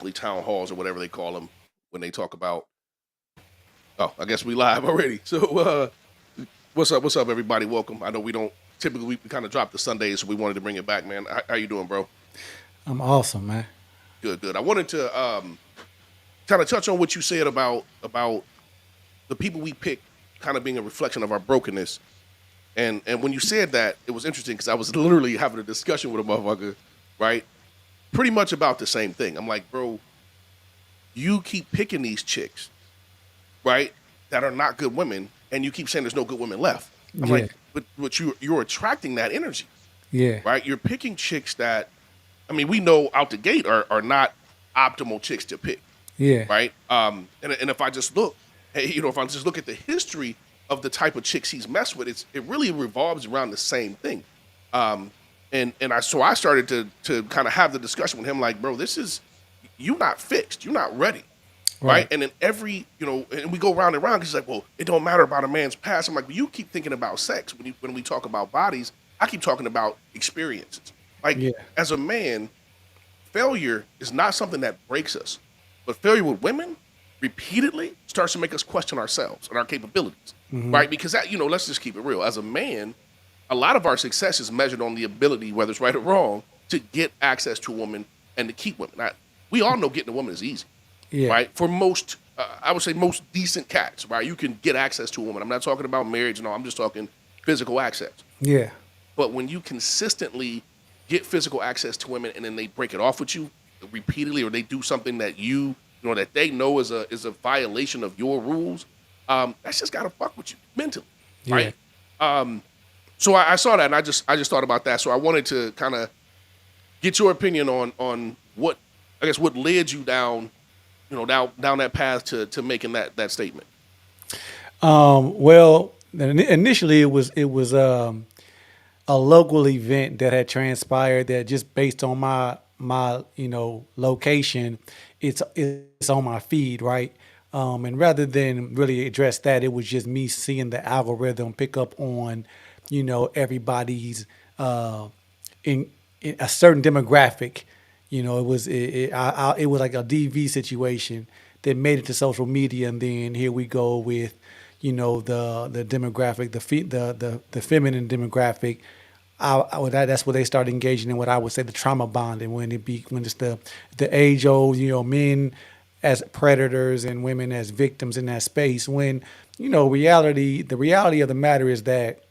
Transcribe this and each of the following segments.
town halls or whatever they call them when they talk about. Oh, I guess we live already. So, what's up? What's up, everybody? Welcome. I know we don't typically we kind of drop the Sundays, so we wanted to bring it back, man. How you doing, bro? I'm awesome, man. Good, good. I wanted to kind of touch on what you said about the people we pick, kind of being a reflection of our brokenness. And when you said that, it was interesting because I was literally having a discussion with a motherfucker, right? Pretty much about the same thing. I'm like, bro, you keep picking these chicks, right, that are not good women, and you keep saying there's no good women left. I'm Yeah, like, but you're attracting that energy, yeah, right? You're picking chicks that, I mean, we know out the gate are not optimal chicks to pick, yeah, right? And if I just look, hey, if I just look at the history of the type of chicks he's messed with, it really revolves around the same thing. Um, and I started to kind of have the discussion with him, like, bro, this is you not fixed, you're not ready, right? right, And then and we go round and round because he's like, well, it don't matter about a man's past. I'm like, well, you keep thinking about sex when we talk about bodies. I keep talking about experiences. Like yeah, as a man, failure is not something that breaks us, but failure with women repeatedly starts to make us question ourselves and our capabilities, hmm, right? Because let's just keep it real. As a man, a lot of our success is measured on the ability, whether it's right or wrong, to get access to a woman and to keep women. Now, we all know getting a woman is easy, yeah, right? For most, I would say most decent cats, right? You can get access to a woman. I'm not talking about marriage and all. I'm just talking physical access. yeah, But when you consistently get physical access to women and then they break it off with you repeatedly, or they do something that that they know is a violation of your rules, that's just gotta fuck with you mentally, yeah. right? Um, so I saw that and I just thought about that. So I wanted to kind of get your opinion on what I guess what led you down, down that path to making that statement. Well, initially it was a local event that had transpired that just based on my location, it's on my feed, right? And rather than really address that, it was just me seeing the algorithm pick up on, everybody's in, in a certain demographic. It was like a DV situation that made it to social media, and then here we go with, the demographic, the feminine demographic. That's where they start engaging in what I would say the trauma bonding when it's the age old, men as predators and women as victims in that space. When the reality of the matter is that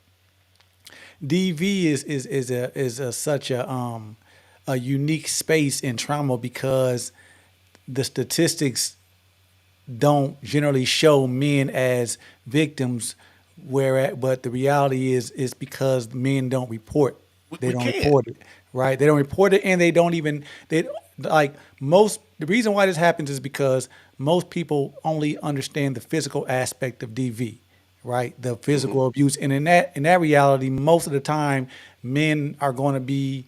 DV is such a unique space in trauma because the statistics don't generally show men as victims, but the reality is because men don't report. They We don't can't. report it, right? They don't report it, and they don't even they like most. The reason why this happens is because most people only understand the physical aspect of DV, right? The Hmm. physical abuse, and in that reality, most of the time, men are going to be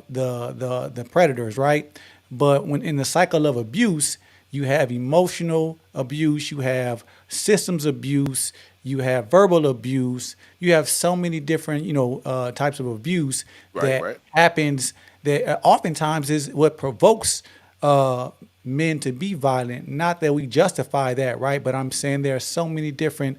the predators, right? But when in the cycle of abuse, you have emotional abuse, you have systems abuse, you have verbal abuse, you have so many different types of abuse Right, that right. happens that oftentimes is what provokes uh, men to be violent. Not that we justify that, right? But I'm saying there are so many different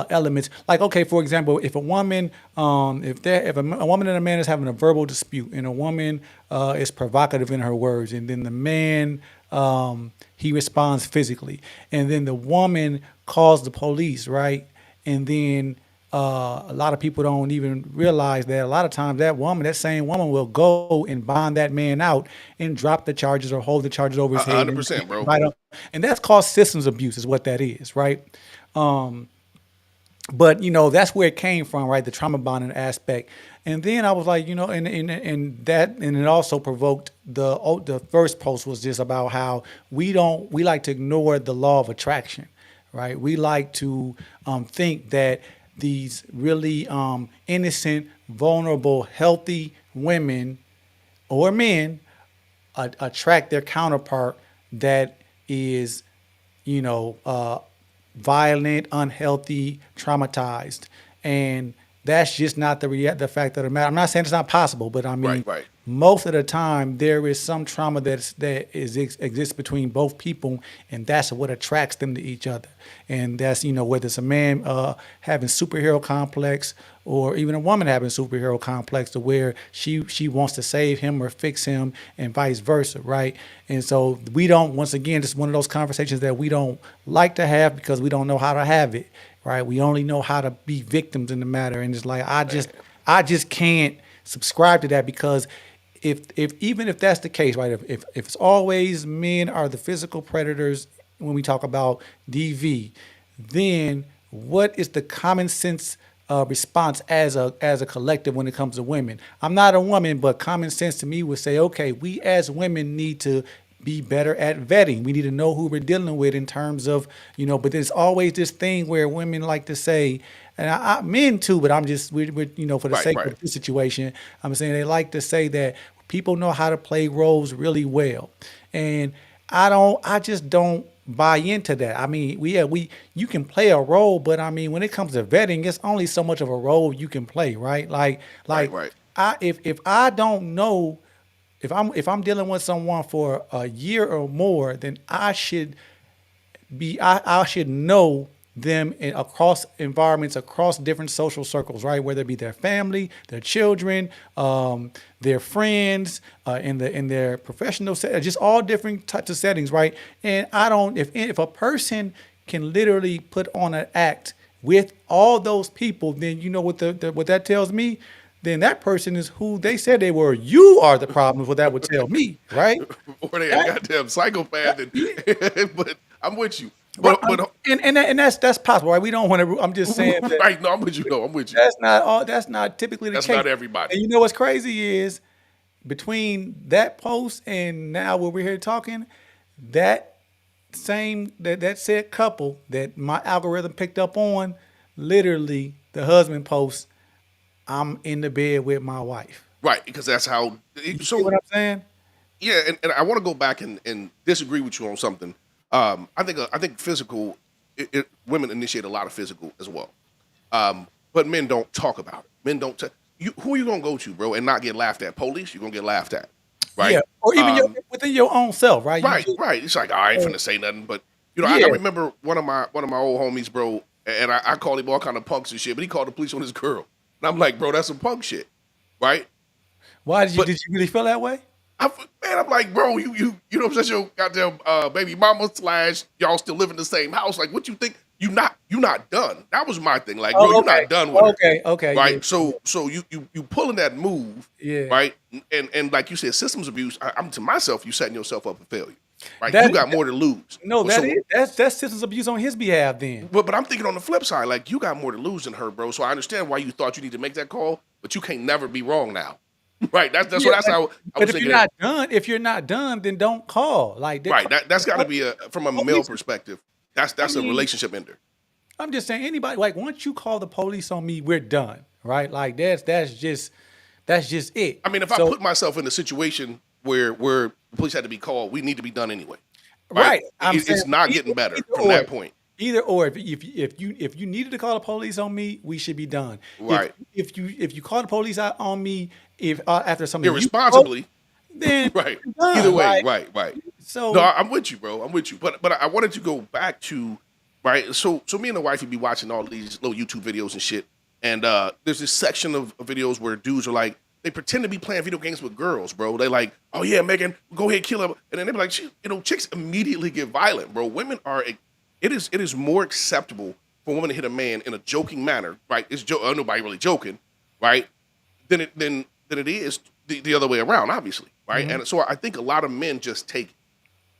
elements. Like, okay, for example, if a woman, if a woman and a man is having a verbal dispute, and a woman is provocative in her words, and then the man he responds physically, and then the woman calls the police, right? And then a lot of people don't even realize that a lot of times that same woman, will go and bond that man out and drop the charges or hold the charges over his A head hundred and percent, bro. invite him. And that's called systems abuse, is what that is, right? But that's where it came from, right? The trauma bonding aspect. And then I was like, and it also provoked the first post was just about how we like to ignore the law of attraction, right? We like to think that these really innocent, vulnerable, healthy women or men attract their counterpart that is, you know, uh, violent, unhealthy, traumatized, and that's just not the fact of the matter. I'm not saying it's not possible, but I Right, mean, right. most of the time there is some trauma exists between both people, and that's what attracts them to each other. And that's, whether it's a man having superhero complex, or even a woman having superhero complex, to where she wants to save him or fix him, and vice versa, right? And so we don't, once again, it's one of those conversations that we don't like to have, because we don't know how to have it, right? We only know how to be victims in the matter. And it's like, I just can't subscribe to that, because if even if that's the case, right? If it's always men are the physical predators when we talk about DV, then what is the common sense response as a collective when it comes to women? I'm not a woman, but common sense to me would say, okay, we as women need to be better at vetting. We need to know who we're dealing with in terms of, but there's always this thing where women like to say, and men too, but I'm just, we're for the Right, sake right. of this situation, I'm saying they like to say that people know how to play roles really well. And I just don't buy into that. I mean, you can play a role, but I mean, when it comes to vetting, it's only so much of a role you can play, right? Like, Right, like right. if I don't know, if I'm dealing with someone for a year or more, then I should know them across environments, across different social circles, right? Whether it be their family, their children, their friends, in their professional just all different types of settings, right? And I don't, if a person can literally put on an act with all those people, then you know what that tells me. Then that person is who they said they were. You are the problem. Is what that would tell me, right? Or they a That, goddamn psychopath. And, yeah. but I'm with you. Right, But and that's possible, right? We don't want to. I'm just saying that right, no, I'm with you. No, I'm with you. that's not all. That's not typically the That's case. not everybody. And you know what's crazy is between that post and now where we're here talking, that that said couple that my algorithm picked up on, literally the husband posts, "I'm in the bed with my wife." Right, because that's how. You see So what I'm saying? yeah, and I want to go back and disagree with you on something. I think physical. Women initiate a lot of physical as well, but men don't talk about it. Men don't. Who are you gonna go to, bro, and not get laughed at? Police, you're gonna get laughed at, Yeah, right? or even Um, within your own self, right? You right, just right. It's like I ain't finna say nothing, but I yeah. remember one of my old homies, bro, and I called him all kind of punks and shit, but he called the police on his girl, and I'm like, bro, that's some punk shit, right? Why did you But did you really feel that way? I'm like, bro, you know what I'm saying? Your goddamn baby mama slash y'all still live in the same house. Like, what you think? You not done. That was my thing. Like, bro, Oh, you're okay, not done with her, okay, yeah, right? So you pulling that move, yeah. right? And like you said, systems abuse. I'm to myself, you setting yourself up for failure, right? You That got more to lose. no, that So, is that's systems abuse on his behalf. Then but I'm thinking on the flip side, like you got more to lose than her, bro. So I understand why you thought you need to make that call, but you can't never be wrong now, right? That's yeah, what that's how I but was thinking. It. if you're not done, then don't call. Like Right. That's got to be from a male police. perspective. That's I that's a mean, relationship ender. I'm just saying anybody like once you call the police on me, we're done, right? Like that's just it. I mean, if I So put myself in a situation where the police had to be called, we need to be done anyway, right? right, I'm saying It's not getting better from that point, Either or, if you needed to call the police on me, we should be done. If right? if you call the police out on me, if after something you post, Irresponsibly, then right? we're Either done. way, Like right. No, so, I'm with you, bro. I'm with you. But I wanted to go back to right. So me and the wife would be watching all these little YouTube videos and shit, and there's this section of videos where dudes are like they pretend to be playing video games with girls, bro. They like, oh yeah, Megan, go ahead, kill her, and then they be like, chicks immediately get violent, bro. Women are it is more acceptable for a woman to hit a man in a joking manner, right? Nobody really joking, right? Than it is the other way around, obviously, right? mhm. And so I think a lot of men just take it,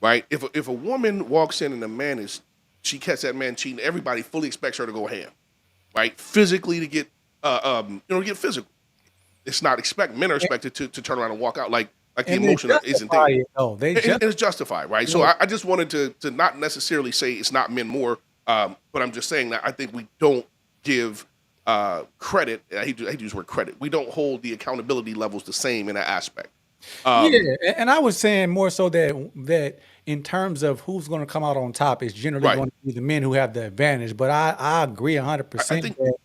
right? If a woman walks in and a man she catch that man cheating, everybody fully expects her to go ham, right? Physically to get get physical. It's not men are expected to turn around and walk out like the And they emotion isn't justify there. it though. They And just it's justified, right? So yeah. I just wanted to not necessarily say it's not men more, but I'm just saying that I think we don't give credit. I hate to use the word credit. We don't hold the accountability levels the same in that aspect. Yeah, Um, and I was saying more so that in terms of who's going to come out on top is generally right. going to be the men who have the advantage. But I agree I 100% think that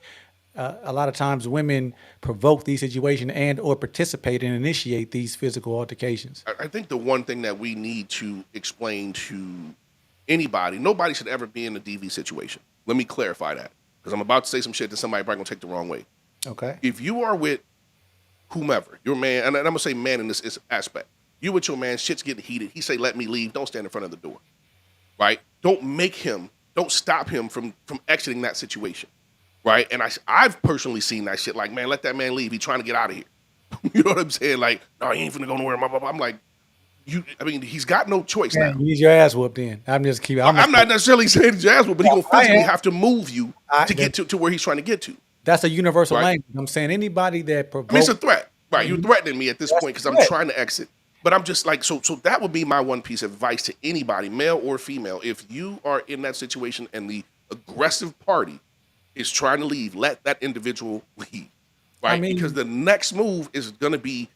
a lot of times women provoke these situations and or participate and initiate these physical altercations. I think the one thing that we need to explain to anybody, nobody should ever be in a DV situation. Let me clarify that because I'm about to say some shit that somebody probably gonna take the wrong way. Okay. If you are with whomever, your man, and I'm gonna say man in this aspect, you with your man, shit's getting heated. He say, "Let me leave." Don't stand in front of the door, right? Don't stop him from exiting that situation, right? And I've personally seen that shit. Like, man, let that man leave. He's trying to get out of here. You know what I'm saying? Like, no, he ain't finna go nowhere. Blah, blah, blah. I'm like, I mean, he's got no choice Yeah, now. you need your ass whooped in. I'm just keeping. I'm not necessarily saying it's Jasmine, but he gonna I physically am. have to move you to get That- to where he's trying to get to. That's a universal Right. language. I'm saying anybody that I mean, provokes. it's a threat, right? You're threatening me at this That's point because a I'm threat. trying to exit. But I'm just like, so that would be my one piece of advice to anybody, male or female. If you are in that situation and the aggressive party is trying to leave, let that individual leave, right? Because the next move is going to be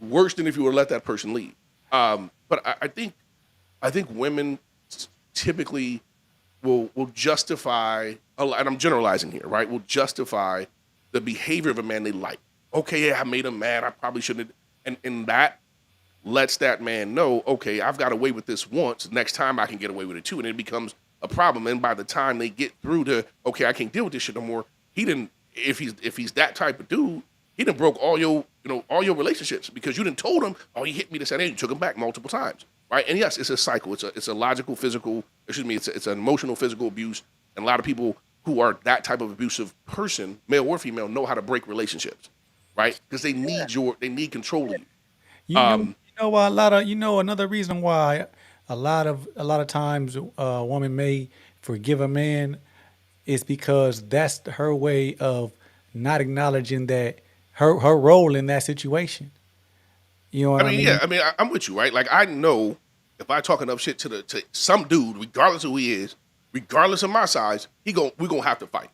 worse than if you were to let that person leave. But I think women typically will justify, and I'm generalizing here, right? Will justify the behavior of a man they like. Okay, yeah, I made him mad. I probably shouldn't. And that lets that man know, okay, I've got away with this once. Next time I can get away with it too, and it becomes a problem. And by the time they get through to, okay, I can't deal with this shit no more. He didn't. If he's that type of dude, he done broke all your relationships because you didn't told him. Oh, he hit me this and that. You took him back multiple times, right? And yes, it's a cycle. It's a logical, physical. Excuse me. It's an emotional, physical abuse. And a lot of people who are that type of abusive person, male or female, know how to break relationships, right? Because they need control of you. You know why another reason why a lot of times a woman may forgive a man is because that's her way of not acknowledging that her role in that situation. You know what I mean? Yeah. I mean, I'm with you, right? Like, I know if I talk enough shit to some dude, regardless of who he is, regardless of my size, we gonna have to fight.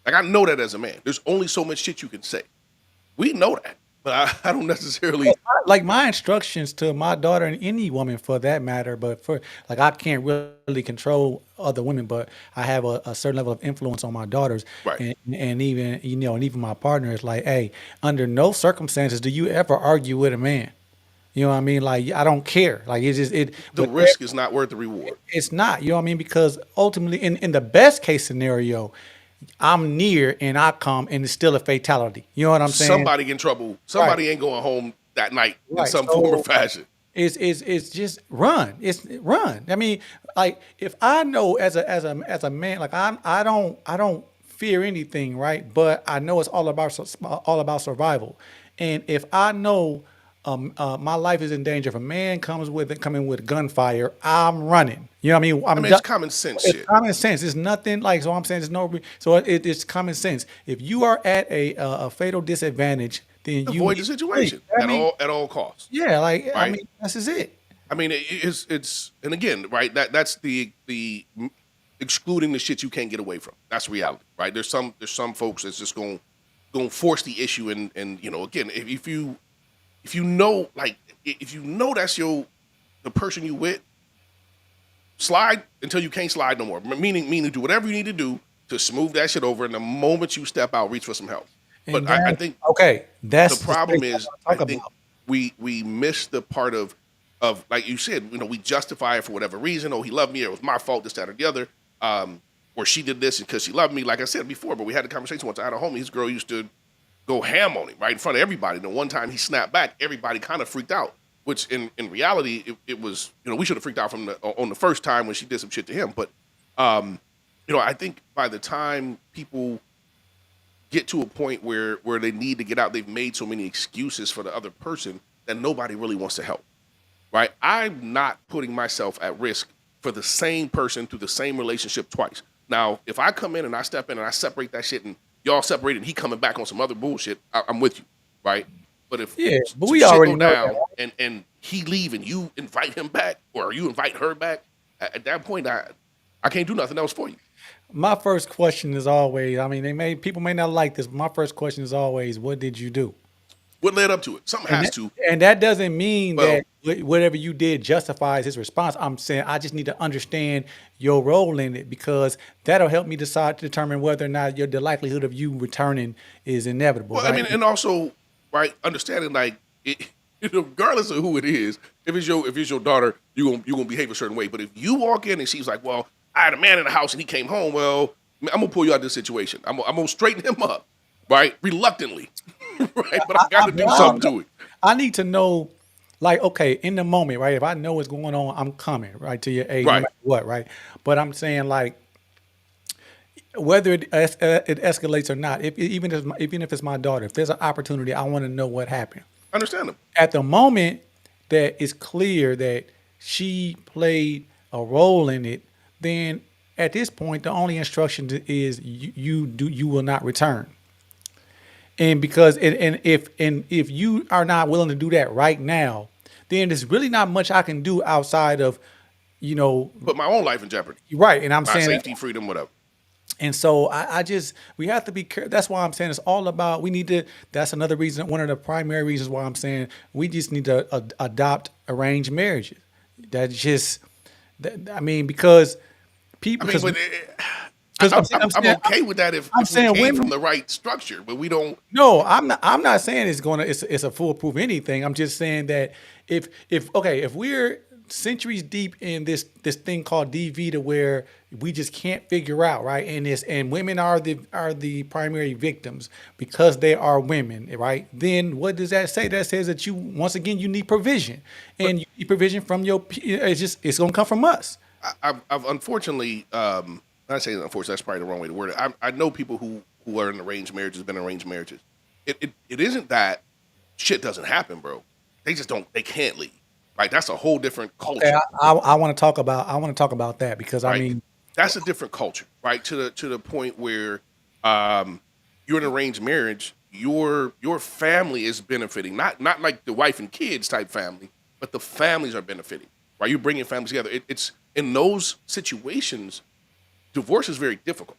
Like, I know that as a man. There's only so much shit you can say. We know that, but I don't necessarily. Like my instructions to my daughter and any woman for that matter, but for like I can't really control other women, but I have a certain level of influence on my daughters, Right. and even and even my partner is like, hey, under no circumstances do you ever argue with a man. You know what I mean? Like I don't care. Like it's just it. The But risk is not worth the reward. it's not. You know what I mean? Because ultimately, in the best case scenario, I'm near and I come and it's still a fatality. You know what I'm saying? Somebody get in trouble. Somebody ain't going home that night in Right. some form or fashion. It's just run. It's run. I mean, like if I know as a man, like I don't fear anything, right? But I know it's all about survival. And if I know my life is in danger, if a man coming with gunfire, I'm running. You know what I mean? I mean, it's common sense It's shit. common sense. It's nothing like so. I'm saying there's no. So it's common sense. If you are at a fatal disadvantage, then you Avoid need the to situation flee. I mean, at all costs. yeah, like I Right. mean, this is it. I mean, it's and again, right? That's the excluding the shit you can't get away from. That's reality, right? There's some folks that's just going to force the issue, and again, if you know, like, if you know that's the person you with, slide until you can't slide no more. Meaning do whatever you need to do to smooth that shit over. And the moment you step out, reach for some help. And But I think okay, that's the problem space is, I I wanna talk think about. we miss the part of like you said, we justify it for whatever reason. Oh, he loved me, or it was my fault, this, that, or the other. Or she did this because she loved me, like I said before. But we had a conversation once. I had a homie, his girl used to go ham on him right in front of everybody. And the one time he snapped back, everybody kind of freaked out. Which in reality, it was, we should have freaked out on the first time when she did some shit to him. But I think by the time people get to a point where they need to get out, they've made so many excuses for the other person that nobody really wants to help. Right? I'm not putting myself at risk for the same person through the same relationship twice. Now, if I come in and I step in and I separate that shit and y'all separate and he coming back on some other bullshit, I'm with you, right? But if Yeah, but some we shit already go know down that. and he leave and you invite him back or you invite her back, at that point I can't do nothing else for you. My first question is always, I mean, people may not like this, but my first question is always, what did you do? What led up to it? Something has to. And that doesn't mean Well, that whatever you did justifies his response. I'm saying I just need to understand your role in it because that'll help me decide to determine whether or not the likelihood of you returning is inevitable, Well, I right? mean, and also, right, understanding like it, regardless of who it is, if it's your daughter, you gonna behave a certain way. But if you walk in and she's like, "Well, I had a man in the house and he came home," well, I'm gonna pull you out of this situation. I'm gonna straighten him up, right, reluctantly, right. But I got to do I something don't know. to it. I need to know, like, okay, in the moment, right? If I know what's going on, I'm coming, right, to your aid, no Right. matter what, right? But I'm saying, like, whether it escalates or not, even if it's my daughter, if there's an opportunity, I want to know what happened. Understand them. At the moment that it's clear that she played a role in it, then at this point, the only instruction is you will not return. And because if you are not willing to do that right now, then there's really not much I can do outside of, you know, Put my own life in jeopardy, right. And I'm my saying that, safety, freedom, whatever. and so I just we have to be careful. That's why I'm saying it's all about we need to. That's another reason. One of the primary reasons why I'm saying we just need to adopt arranged marriages. That's just, I mean, because I people, mean, because but I'm I'm saying okay with that I'm if we saying came from women. the right structure, but we don't. No, I'm not saying it's a foolproof anything. I'm just saying that if we're centuries deep in this thing called DV to where we just can't figure out, right? And women are the primary victims because they are women, right? Then what does that say? That says that you once again you need provision, and you need provision from it's gonna come from us. I've unfortunately, not saying unfortunately, that's probably the wrong way to word it. I know people who are in arranged marriages, been in arranged marriages. It isn't that shit doesn't happen, bro. They just don't. They can't leave. Right. That's a whole different Okay, culture. I want to talk about that because I Right. mean, That's a different culture. Right. To the point where you're in an arranged marriage. Your family is benefiting, not like the wife and kids type family, but the families are benefiting. Right. You're bringing families together. It's in those situations, divorce is very difficult.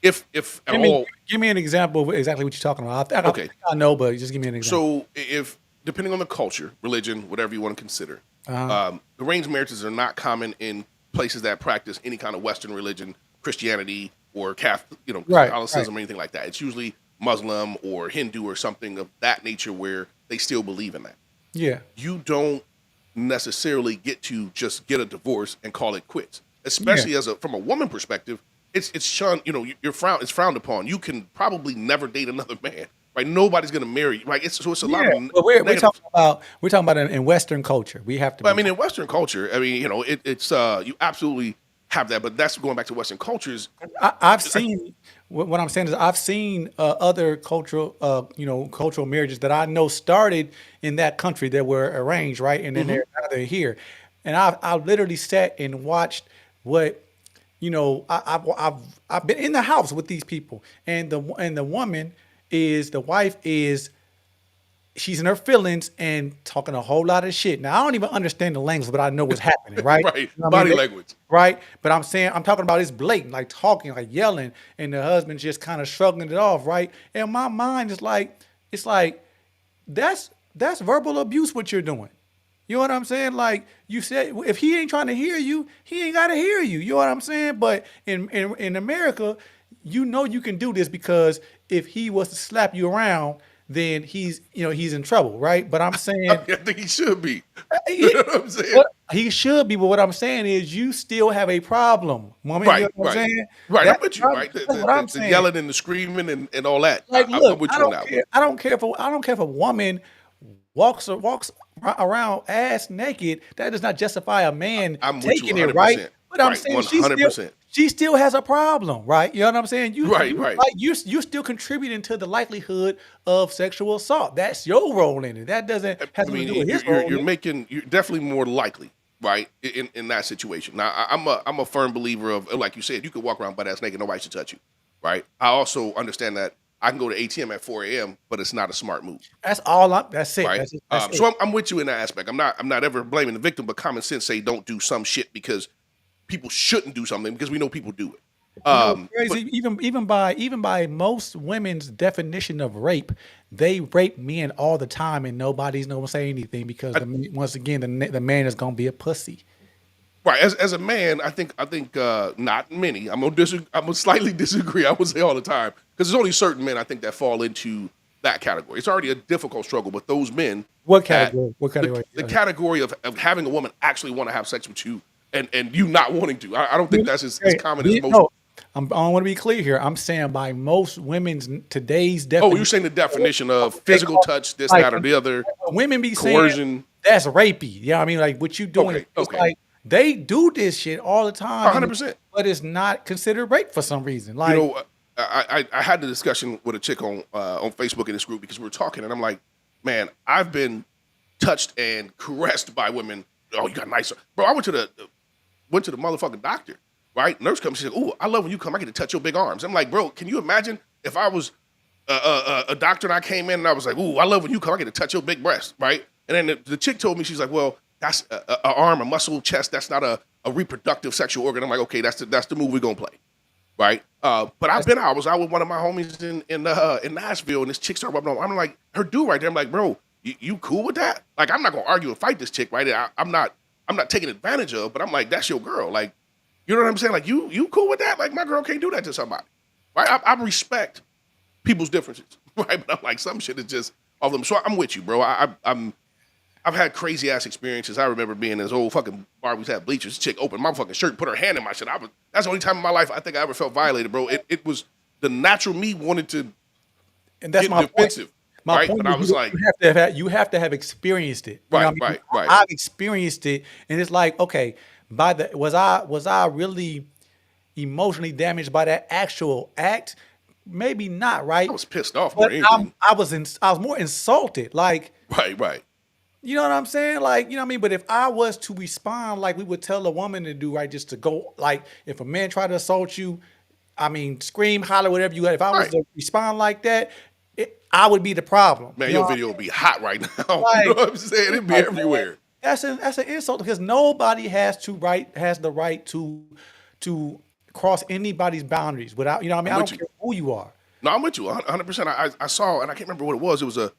If at all. give me an example of exactly what you're talking about. I Okay. think I know, but just give me an example. So if depending on the culture, religion, whatever you want to consider, Uh-huh. arranged marriages are not common in places that practice any kind of Western religion, Christianity or Catholic, Right, Catholicism or anything like that. It's usually Muslim or Hindu or something of that nature where they still believe in that. Yeah, You don't necessarily get to just get a divorce and call it quits, yeah, especially from a woman perspective. It's shunned. It's frowned upon. You can probably never date another man. Right? Nobody's gonna marry you. Right? It's a lot yeah. of But we're negative. we're talking about in Western culture. We have to But I be. mean, in Western culture, I mean, it's you absolutely have that. But that's going back to Western cultures. I've I, seen what I'm saying is I've seen other cultural marriages that I know started in that country that were arranged, right, and then mhm. they're here, and I've literally sat and watched what I've been in the house with these people, and the woman is the wife is she's in her feelings and talking a whole lot of shit. Now I don't even understand the language, but I know what's happening, right? Right, You know what I mean? body language. Right? But I'm talking about it's blatant, like talking, like yelling, and the husband just kind of shrugging it off, right? And my mind is like, it's like that's verbal abuse what you're doing. You know what I'm saying? Like you said, if he ain't trying to hear you, he ain't got to hear you. You know what I'm saying? But in America, you know you can do this because if he was to slap you around, then he's in trouble, right? But I'm I, saying mean, I think he should be. You he, know what I'm saying? what he should be, but what I'm saying is you still have a problem, woman. You Right, know what I'm right, saying? right. I'm That's with you. what I'm, Right, the, that's the, what I'm the, the saying. yelling and the screaming and all that. Like, I'm look, with I you on don't that one. care. I don't care if a woman walks around ass naked. That does not justify a man I'm with you taking it, 100. right? percent But I'm Right, saying 100%. she still has a problem, right? You know what I'm saying? Right, right. You're still contributing to the likelihood of sexual assault. That's your role in it. That doesn't I have something to do mean, with his role in it. you're definitely more likely, right, in that situation. Now, I'm a firm believer of, like you said, you could walk around butt ass naked, nobody should touch you, right? I also understand that I can go to ATM at 4 a.m., but it's not a smart move, That's it. right? That's So it. I'm with you in that aspect. I'm not ever blaming the victim, but common sense say don't do some shit because people shouldn't do something because we know people do it. You know, what's But crazy. Even by most women's definition of rape, they rape men all the time, and nobody's gonna say anything because once again, the man is gonna be a pussy. right, as a man, I think not many. I'm gonna slightly disagree. I would say all the time because there's only certain men I think that fall into that category. It's already a difficult struggle, but those men What that category? What category? the category of having a woman actually want to have sex with you and you not wanting to, I don't think that's as Hey, common as most. no, I want to be clear here. I'm saying by most women's today's Oh, you're definition, saying the definition of they physical call touch, this, like that, or the other, women be saying coercion. that's rapey. Yeah, I mean, like what you doing? Okay, It's okay, like they do this shit all the time, 100%. but it's not considered rape for some reason. You Like, know, I had the discussion with a chick on Facebook in this group because we were talking, and I'm like, man, I've been touched and caressed by women. Oh, you got nicer, bro. I went to the motherfucking doctor. Right, nurse comes. She said, "Ooh, I love when you come. I get to touch your big arms." I'm like, bro, can you imagine if I was a doctor and I came in and I was like, "Ooh, I love when you come. I get to touch your big breast." Right, and then the chick told me, she's like, "Well, that's a arm, a muscle, chest. That's not a reproductive sexual organ." I'm like, okay, that's the move we're gonna play. Right? But I was out with one of my homies in Nashville, and this chick started rubbing on. I'm like, her dude right there. I'm like, bro, you cool with that? Like, I'm not gonna argue and fight this chick, right? I'm not taking advantage of, but I'm like, that's your girl. Like, you know what I'm saying? Like, you cool with that? Like, my girl can't do that to somebody, right? I respect people's differences, right? But I'm like, some shit is just off them. So I'm with you, bro. I've had crazy ass experiences. I remember being in this old fucking bar. We had bleachers. This chick opened my fucking shirt, put her hand in my shit. That's the only time in my life I think I ever felt violated, bro. It was the natural me wanted to and that's get my point. defensive, My right? point But is I was like, you have to have experienced it. You know right, what I mean? right, right. I've experienced it, and it's like, okay, was I really emotionally damaged by that actual act? Maybe not, right? I was pissed off more But than anything. I was more insulted. Like, Right, right. you know what I'm saying? Like, you know what I mean? But if I was to respond like we would tell a woman to do, right, just to go, like, if a man tried to assault you, I mean, scream, holler, whatever you got. If I was Right. to respond like that, I would be the problem. Man, You know your what I video mean? would be hot right now. You know Like, what I'm saying? It'd be like, man, everywhere. that's an insult because nobody has the right to cross anybody's boundaries without, you know what I mean? I'm I with don't you. care who you are. No, I'm with you 100%. I saw, and I can't remember what it was. It was I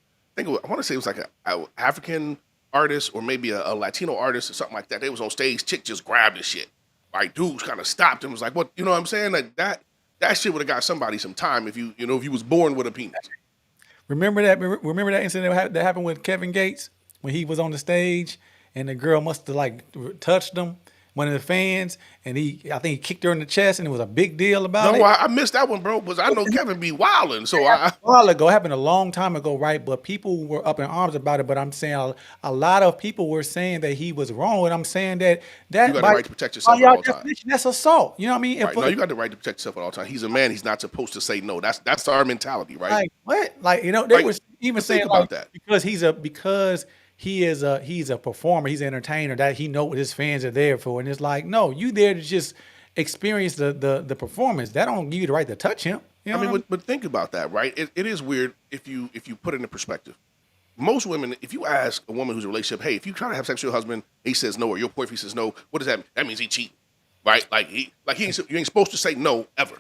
want to say it was like a African artist or maybe a Latino artist or something like that. They was on stage. Chick just grabbed his shit. Like, dudes kind of stopped and was like, what, you know what I'm saying? Like that shit would have got somebody some time if if you was born with a penis. Remember that incident that happened with Kevin Gates when he was on the stage and the girl must have like touched him, one of the fans, and I think he kicked her in the chest, and it was a big deal about No, it. I missed that one, bro, because I know Kevin be wilding. So I A while ago, happened a long time ago, right? But people were up in arms about it. But I'm saying a lot of people were saying that he was wrong, and I'm saying that you got the by right to protect by yourself at y'all all times. definition, that's assault. You know what I mean? Right. No, you got the right to protect yourself at all times. He's a man. He's not supposed to say no. That's our mentality, right? Like what? Like, you know, they Like, were even think saying about like that. because he's a performer, he's an entertainer, that he know what his fans are there for, and it's like, no, you there to just experience the performance. That don't give you the right to touch him. You know I mean, what I mean? but think about that, right? It is weird if you put it in perspective. Most women, if you ask a woman who's in a relationship, hey, if you try to have sex with your husband, he says no, or your boyfriend says no, what does that mean? That means he cheating, right? Like you ain't supposed to say no ever.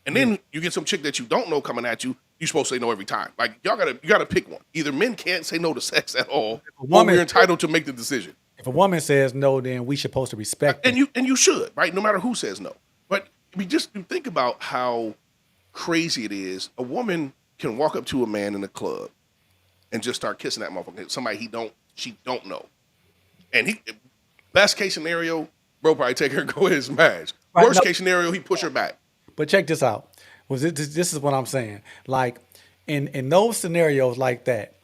And then you get some chick that you don't know coming at you, you're supposed to say no every time. Like you gotta pick one. Either men can't say no to sex at all, or woman- we're entitled to make the decision. If a woman says no, then we supposed to respect it. And you should, right? No matter who says no. But we just think about how crazy it is. A woman can walk up to a man in a club and just start kissing that motherfucker. Somebody she don't know. And best case scenario, bro probably take her and go ahead and smash. Right, Worst no. case scenario, he push her back. But check this out. This is what I'm saying. Like in those scenarios like that,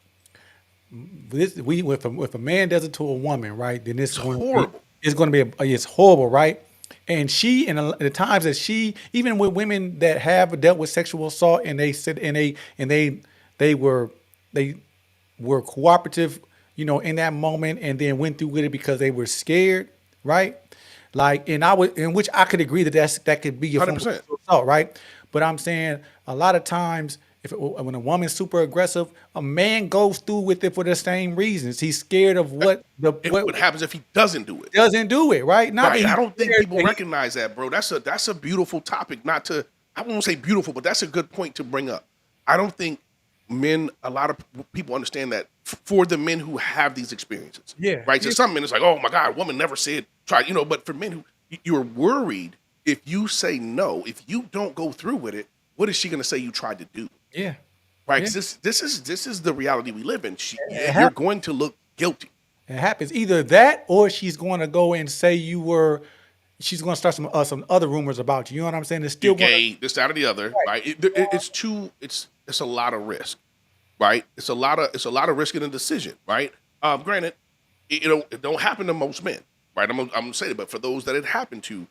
if a man does it to a woman, right? Then it's horrible. It's going to be it's horrible, right? And the times that even with women that have dealt with sexual assault and they said they were cooperative, you know, in that moment, and then went through with it because they were scared, right? Like, in which I could agree that could be a form of 100%. assault, right? But I'm saying a lot of times when a woman's super aggressive, a man goes through with it for the same reasons. He's scared of What happens if he doesn't do it? doesn't do it, right? Not that Right. he's I don't think scared people that recognize that, bro. That's a beautiful topic. Not to I won't say beautiful, but that's a good point to bring up. I don't think a lot of people understand that for the men who have these experiences. Yeah. Right. So some men it's like, oh my God, a woman never said try, but for men who you're worried if you say no, if you don't go through with it, what is she gonna say you tried to do? yeah, Right. yeah. 'Cause this is the reality we live in. It You're happens. going to look guilty. It happens either that or she's going to go and say she's going to start some other rumors about you. You know what I'm saying? It's You're still going gay, this, that, or the other, right. right? It's a lot of risk, right? It's a lot of risk in a decision, right? Granted, it don't happen to most men, right? I'm gonna say it, but for those that it happened to,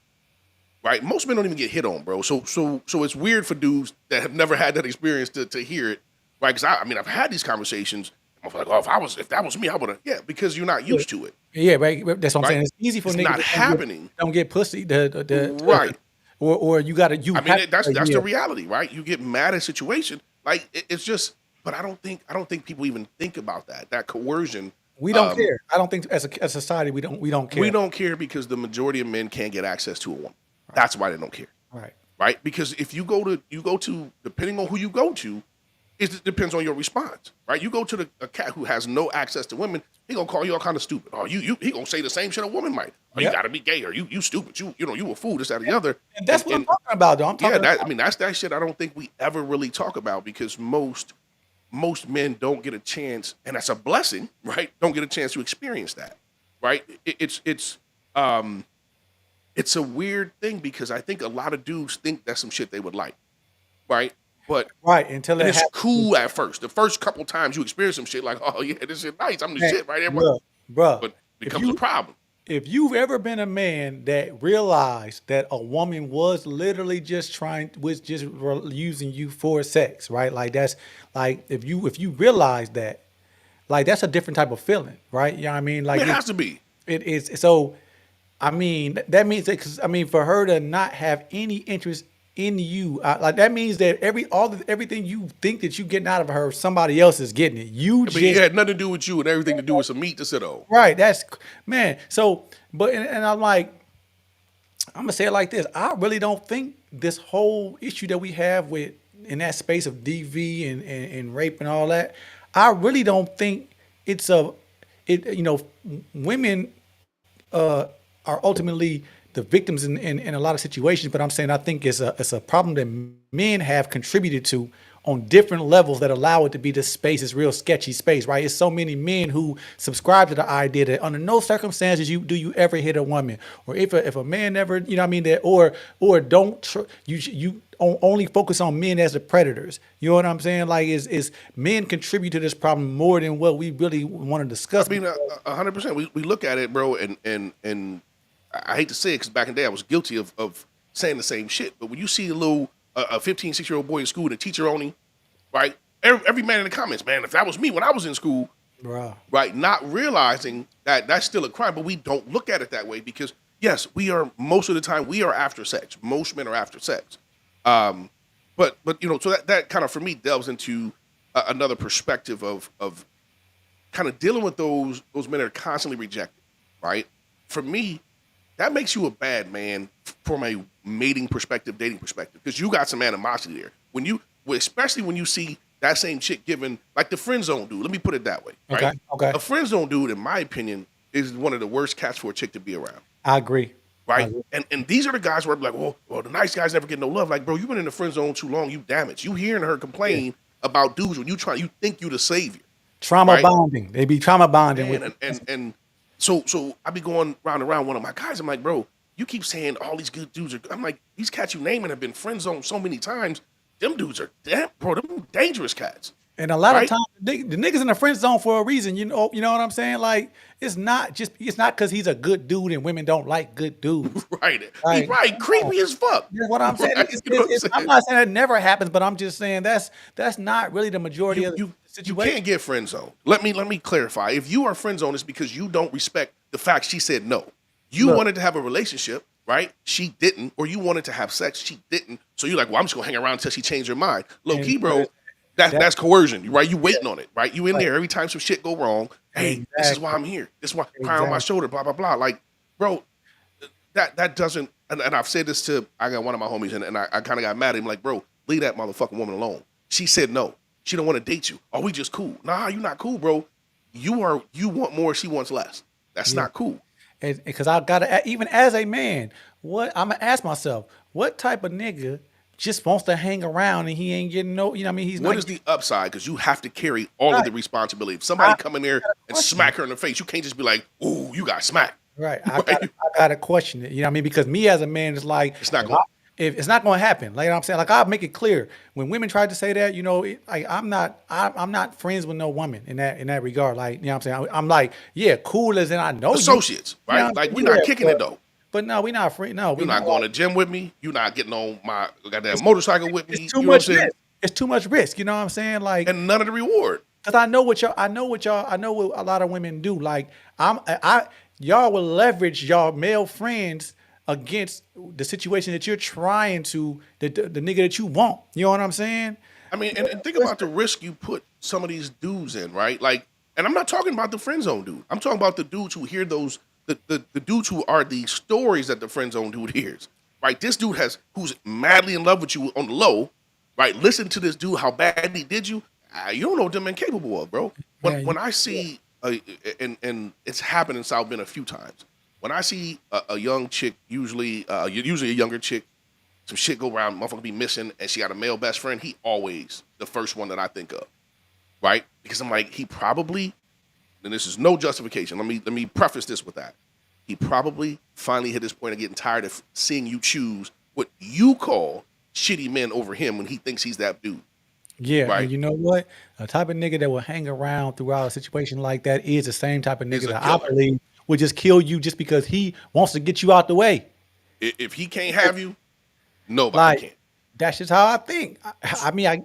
right? Most men don't even get hit on, bro. So it's weird for dudes that have never had that experience to hear it, right? Because I mean, I've had these conversations. I'm like, oh, if that was me, I would have, yeah, because you're not used to it, Yeah, right. That's what I'm right? saying. It's easy for It's niggas not to happening, don't get pussy. right? Or you got to you. I mean, have that's to, the yeah. reality, right? You get mad at situation, like it's just. But I don't think people even think about that coercion. We don't care. I don't think as a society we don't care. We don't care because the majority of men can't get access to a woman. That's why they don't care, Right. right? Because if you go to depending on who you go to, it depends on your response, right? You go to a cat who has no access to women, he gonna call you all kind of stupid. Oh, he gonna say the same shit a woman might. Oh, Yep. you gotta be gay, or you stupid. You a fool. This, that, and the other. And that's what I'm talking about, though. I'm talking Yeah, about. I mean that's that shit. I don't think we ever really talk about because most men don't get a chance, and that's a blessing, right? Don't get a chance to experience that, right? It's a weird thing because I think a lot of dudes think that's some shit they would like, right? But Right. Until and it it's happens. cool at first. The first couple times you experience some shit like, oh yeah, this is nice. I'm the shit, right? Everyone, Bruh. but it If becomes a problem. if you've ever been a man that realized that a woman was literally using you for sex, right? Like that's like if you realize that, like that's a different type of feeling, right? You know what I mean? I Like mean, it has to be. it is so. I mean that means that because I mean for her to not have any interest in you, like that means that everything you think that you getting out of her, somebody else is getting it. You I mean, it just had nothing to do with you and everything to do with some meat to sit on. right. That's man. So, but and I'm like, I'm gonna say it like this. I really don't think this whole issue that we have with in that space of DV and rape and all that. I really don't think it's women are ultimately the victims in a lot of situations. But I'm saying I think it's a problem that men have contributed to on different levels that allow it to be this space, this real sketchy space, right? It's so many men who subscribe to the idea that under no circumstances you ever hit a woman, or if a man never, you know what I mean, that or don't you only focus on men as the predators. You know what I'm saying? Like is men contribute to this problem more than what we really want to discuss. I mean, 100%. We look at it, bro, and I hate to say it because back in the day I was guilty of saying the same shit. But when you see a 15, 16-year-old boy in school and a teacher on him, right? Every man in the comments, man, if that was me when I was in school, Bruh. right? Not realizing that that's still a crime, but we don't look at it that way because, yes, most of the time, we are after sex. Most men are after sex. But so that kind of, for me, delves into another perspective of kind of dealing with those men that are constantly rejected, right? For me, that makes you a bad man from a mating perspective, dating perspective, because you got some animosity there. Especially when you see that same chick given, like the friend zone dude. Let me put it that way. Right? Okay. A friend zone dude, in my opinion, is one of the worst cats for a chick to be around. I agree. Right? And these are the guys where I'm like, well, the nice guys never get no love. Like, bro, you've been in the friend zone too long. You damaged. You hearing her complain about dudes when you think you the savior. Trauma right? bonding. They be trauma bonding with And so I be going round and round one of my guys. I'm like, bro, you keep saying all these good dudes are. I'm like, these cats you naming have been friend zoned so many times. Them dudes are them dangerous cats. And a lot of right? times the niggas in the friend zone for a reason. You know what I'm saying? Like it's not because he's a good dude and women don't like good dudes. Right. Like, He's right. Creepy as fuck. That's what I'm saying. Right? You know what I'm saying? I'm not saying that never happens, but I'm just saying that's not really the majority of the You situation. can't get friend zoned. Let me clarify. If you are friend zoned, it's because you don't respect the fact she said no. You wanted to have a relationship, right? She didn't, or you wanted to have sex, she didn't. So you're like, well, I'm just gonna hang around until she changed her mind. Low key, bro. That's coercion, right? You waiting on it, right? You in there every time some shit go wrong. Hey, this is why I'm here. This is why crying on my shoulder, blah blah blah. Like, bro, that doesn't. And I've said this to I got one of my homies, and I kind of got mad at him. Like, bro, leave that motherfucking woman alone. She said no. She don't want to date you. Oh, we just cool. Nah, you not cool, bro. You want more. She wants less. That's not cool. Because I gotta, even as a man, what I'm gonna ask myself, what type of nigga just wants to hang around and he ain't getting no, you know what I mean? He's What not. is the upside? Because you have to carry all of the responsibility. If somebody come in there and smack her in the face, you can't just be like, "Ooh, you got smacked." Right. I gotta question it. You know what I mean? Because me as a man, it's like It's not going. if it's not going to happen. Like I'm saying, like I'll make it clear when women try to say that, you know, like I'm not friends with no woman in that regard. Like, you know what I'm saying? I'm like, yeah, cool as in I know Associates, you. right? You know, Like we're not kicking it though. But no, we're not friends. No, You're we're not going to the gym with me. You're not getting on my goddamn motorcycle with me. It's too You know what I'm much saying? risk. It's too much risk. You know what I'm saying? Like, And none of the reward. because I know what a lot of women do. Like y'all will leverage y'all male friends against the situation that you're trying to the nigga that you want. You know what I'm saying? I mean, and think about the risk you put some of these dudes in, right? Like, and I'm not talking about the friend zone dude. I'm talking about the dudes who hear those, the dudes who are the stories that the friend zone dude hears, right? This dude who's madly in love with you on the low, right? Listen to this dude, how bad he did you. You don't know what them men capable of, bro. When I see, and it's happened in South Bend a few times. When I see a young chick, usually a younger chick, some shit go around, motherfucker be missing, and she got a male best friend, he always the first one that I think of, right? Because I'm like, he probably, and this is no justification. Let me preface this with that. He probably finally hit this point of getting tired of seeing you choose what you call shitty men over him when he thinks he's that dude. Yeah, Right. and you know what? A type of nigga that will hang around throughout a situation like that is the same type of Is nigga a that I killer. believe would just kill you just because he wants to get you out the way. If he can't have you, nobody Like can. that's just how I think. I mean, I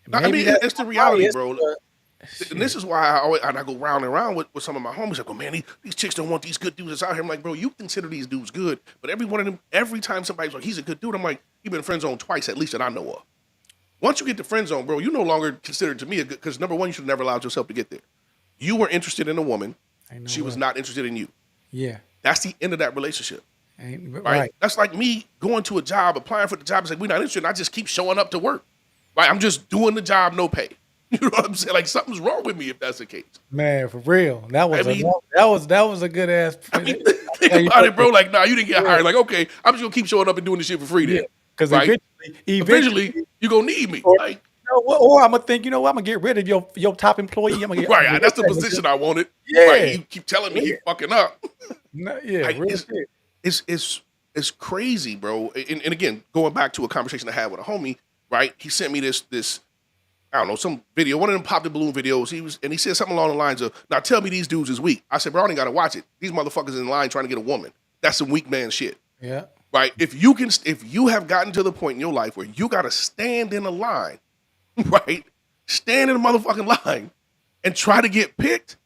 maybe mean, that's it's the not reality, biased, bro. but And this is why I go round and round with some of my homies. Like, oh man, these chicks don't want these good dudes that's out here. I'm like, bro, you consider these dudes good, but every one of them, every time somebody's like, he's a good dude, I'm like, you've been friend zoned twice at least that I know of. Once you get to friend zone, bro, you no longer considered to me a good, because number one, you should have never allowed yourself to get there. You were interested in a woman, ain't she no was way. not interested in you. Yeah, That's the end of that relationship, ain't right? right. That's like me going to a job, applying for the job, and saying, we're not interested, and I just keep showing up to work, right? I'm just doing the job, no pay. You know what I'm saying? Like something's wrong with me if that's the case. Man, for real. That was I mean, that was a good ass. I mean, think about it, bro. Like, nah, you didn't get hired. Like, okay, I'm just gonna keep showing up and doing this shit for free Yeah, then, because right? eventually, Eventually, you gonna need me. or, Like, or I'm gonna think, you know what? I'm gonna get rid of your top employee. I'm gonna get right? That's the position I wanted. Yeah, Right? You keep telling me he fucking up. no, yeah, Like, real shit. it's crazy, bro. And again, going back to a conversation I had with a homie, right? He sent me this I don't know, some video. One of them popped the balloon videos. He said something along the lines of, "Now tell me these dudes is weak." I said, "Bro, I ain't gotta watch it. These motherfuckers in line trying to get a woman. That's some weak man shit." Yeah, Right? If you have gotten to the point in your life where you gotta stand in a line, right? Stand in a motherfucking line and try to get picked,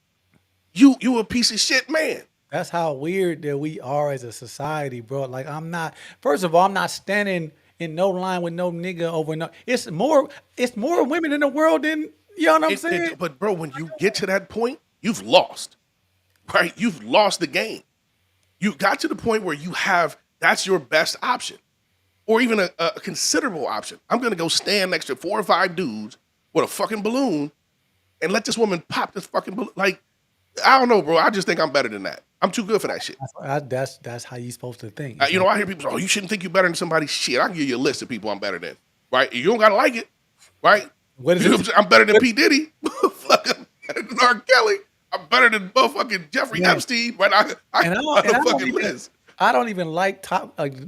you a piece of shit man. that's how weird that we are as a society, bro. Like first of all, I'm not standing in no line with no nigga over no. It's more women in the world than, you know what I'm saying? But bro, when you get to that point, you've lost. Right? You've lost the game. You got to the point where that's your best option. Or even a considerable option. I'm gonna go stand next to 4 or 5 dudes with a fucking balloon and let this woman pop this fucking balloon. Like, I don't know, bro. I just think I'm better than that. I'm too good for that shit. That's how you supposed to think. You know, I hear people say, "Oh, you shouldn't think you're better than somebody." Shit, I can give you a list of people I'm better than. Right? You don't gotta like it, right? What is You know it? what I'm saying? I'm better than P. Diddy. Fuck, I'm better than R. Kelly. I'm better than motherfucking Jeffrey Yeah. Epstein. Right? I And got a fucking even, list. I don't even like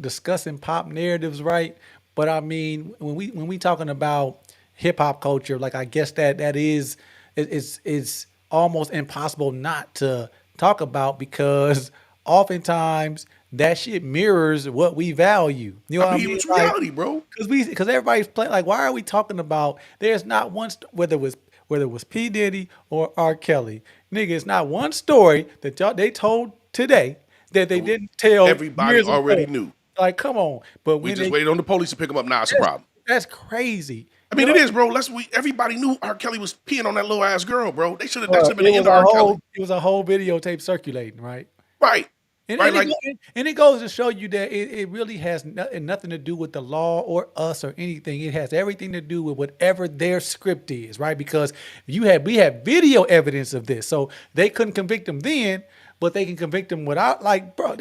discussing pop narratives, right? But I mean, when we talking about hip hop culture, like I guess that is it's almost impossible not to talk about because oftentimes that shit mirrors what we value. You know what I mean? It's Like, reality, bro. because everybody's playing, like, why are we talking about there's not one whether it was P. Diddy or R. Kelly, nigga, it's not one story that they told today that they didn't tell Everybody years already ago. knew. Like, come on. But We when just waited on the police to pick them up. Now it's a problem. That's crazy. I mean, it is, bro. Everybody knew R. Kelly was peeing on that little ass girl, bro. That should have Bro, been the end of R. Kelly. it was a whole videotape circulating, right? Right. And, Right. and, Like, it goes to show you that it really has nothing to do with the law or us or anything. It has everything to do with whatever their script is, right? Because we had video evidence of this, so they couldn't convict him then, but they can convict him without, like, bro,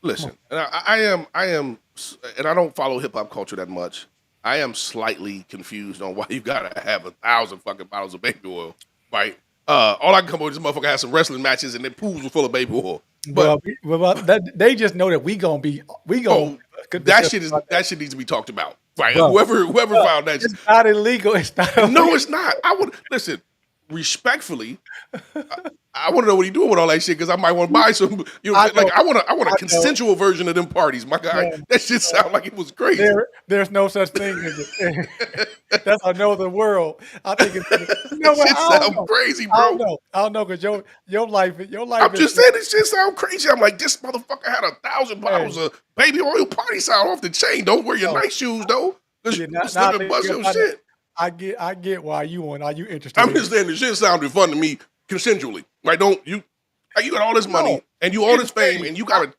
listen, and I am, and I don't follow hip hop culture that much. I am slightly confused on why you gotta have 1,000 fucking bottles of baby oil, right? All I can come up with is this motherfucker had some wrestling matches and their pools were full of baby oil. But they just know that we gonna. that shit needs to be talked about, right? Bro, Whoever found that, it's not illegal. It's not. Illegal. No, it's not. I would listen respectfully. I want to know what he doing with all that shit because I might want to buy some. You know, I want a consensual version of them parties, my guy. Yeah. That shit sound like it was crazy. There's no such thing as it. That's another world. I think it's. You know what? Shit sound crazy, bro. I don't know because your life. I'm just saying this shit sound crazy. I'm like, this motherfucker had 1,000 bottles of baby oil. Party sound off the chain. Don't wear your nice shoes though. Slip and bust your shit. I get why you interested. I'm just saying the shit sounded fun to me consensually. Like, you got all this money and you all this fame and you gotta.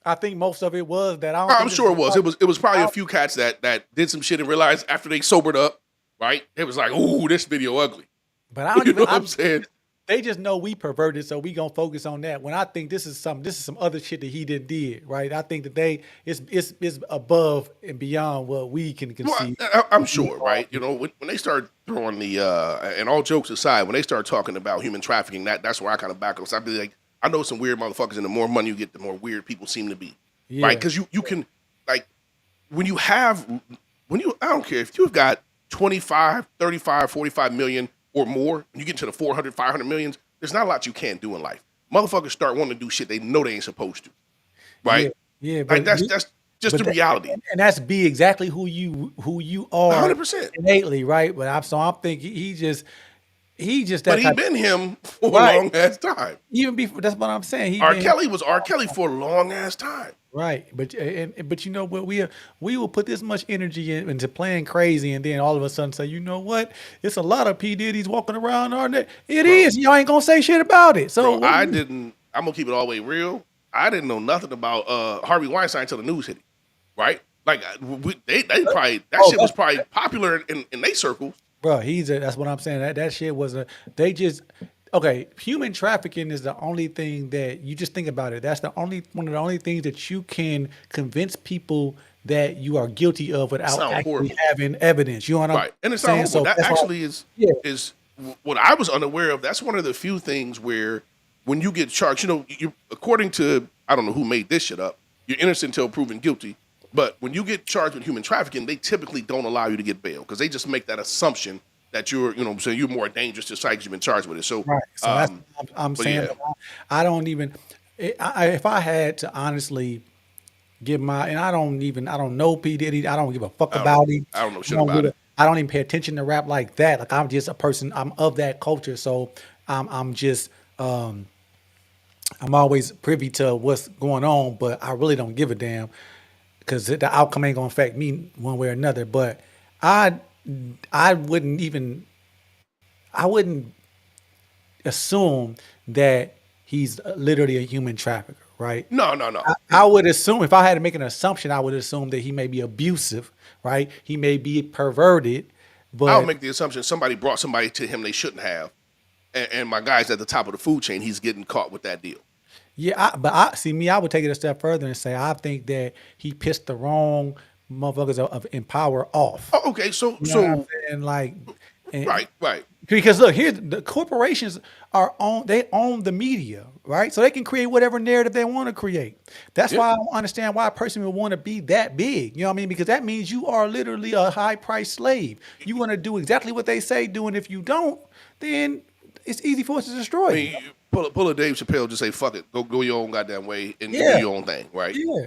I think most of it was that. I'm sure it was. It was probably a few cats that did some shit and realized after they sobered up, right? It was like, ooh, this video ugly. But I don't you know what I'm saying. They just know we perverted, so we gonna focus on that. When I think this is some other shit that he did, right? I think that it's above and beyond what we can conceive. Well, I'm sure, right? You know, when they start throwing the and all jokes aside, when they start talking about human trafficking, that's where I kind of back up. So I'd be like, I know some weird motherfuckers, and the more money you get, the more weird people seem to be, right? Because you can, like, I don't care if you've got 25, 35, 45 million or more, and you get to the 400, 500 millions, there's not a lot you can't do in life. Motherfuckers start wanting to do shit they know they ain't supposed to, right? Yeah, but like that's just the reality, and that's be exactly who you are, 100% innately, right? But I'm thinking he just. But he been him for a long ass time. Even before, that's what I'm saying. R. Kelly was R. Kelly for a long ass time. Right, but you know what, we will put this much energy into playing crazy, and then all of a sudden say, you know what, it's a lot of P Diddy's walking around, aren't it? It is. Y'all ain't gonna say shit about it. So bro, I'm gonna keep it all the way real. I didn't know nothing about Harvey Weinstein until the news hit him. Right, like they probably shit was probably popular in their circles. Bro, that's what I'm saying. That shit was okay, human trafficking is the only thing that you just think about it. That's one of the only things that you can convince people that you are guilty of without actually having evidence. You know what I'm saying? And it's not horrible. So that actually is what I was unaware of. That's one of the few things where when you get charged, you know, according to, I don't know who made this shit up, you're innocent until proven guilty. But when you get charged with human trafficking, they typically don't allow you to get bail because they just make that assumption that you're more dangerous to society because you've been charged with it. So, right. So that's what I'm saying. Yeah. I don't even, if I had to honestly give and I don't know P. Diddy. I don't give a fuck about him. I don't know shit about it. I don't even pay attention to rap like that. Like, I'm just a person, I'm of that culture. So I'm just, I'm always privy to what's going on, but I really don't give a damn. Because the outcome ain't gonna affect me one way or another. But I wouldn't assume that he's literally a human trafficker, right? No. I would assume, if I had to make an assumption, I would assume that he may be abusive, right? He may be perverted. But I'll make the assumption somebody brought somebody to him they shouldn't have, and my guy's at the top of the food chain. He's getting caught with that deal. Yeah, I would take it a step further and say I think that he pissed the wrong motherfuckers in power off. Oh, okay, so right. Because look, here the corporations they own the media, right? So they can create whatever narrative they want to create. That's why I don't understand why a person would want to be that big. You know what I mean? Because that means you are literally a high priced slave. You want to do exactly what they say do, and if you don't, then it's easy for us to destroy you. Pull a Dave Chappelle, just say fuck it, go your own goddamn way and do your own thing, right? Yeah.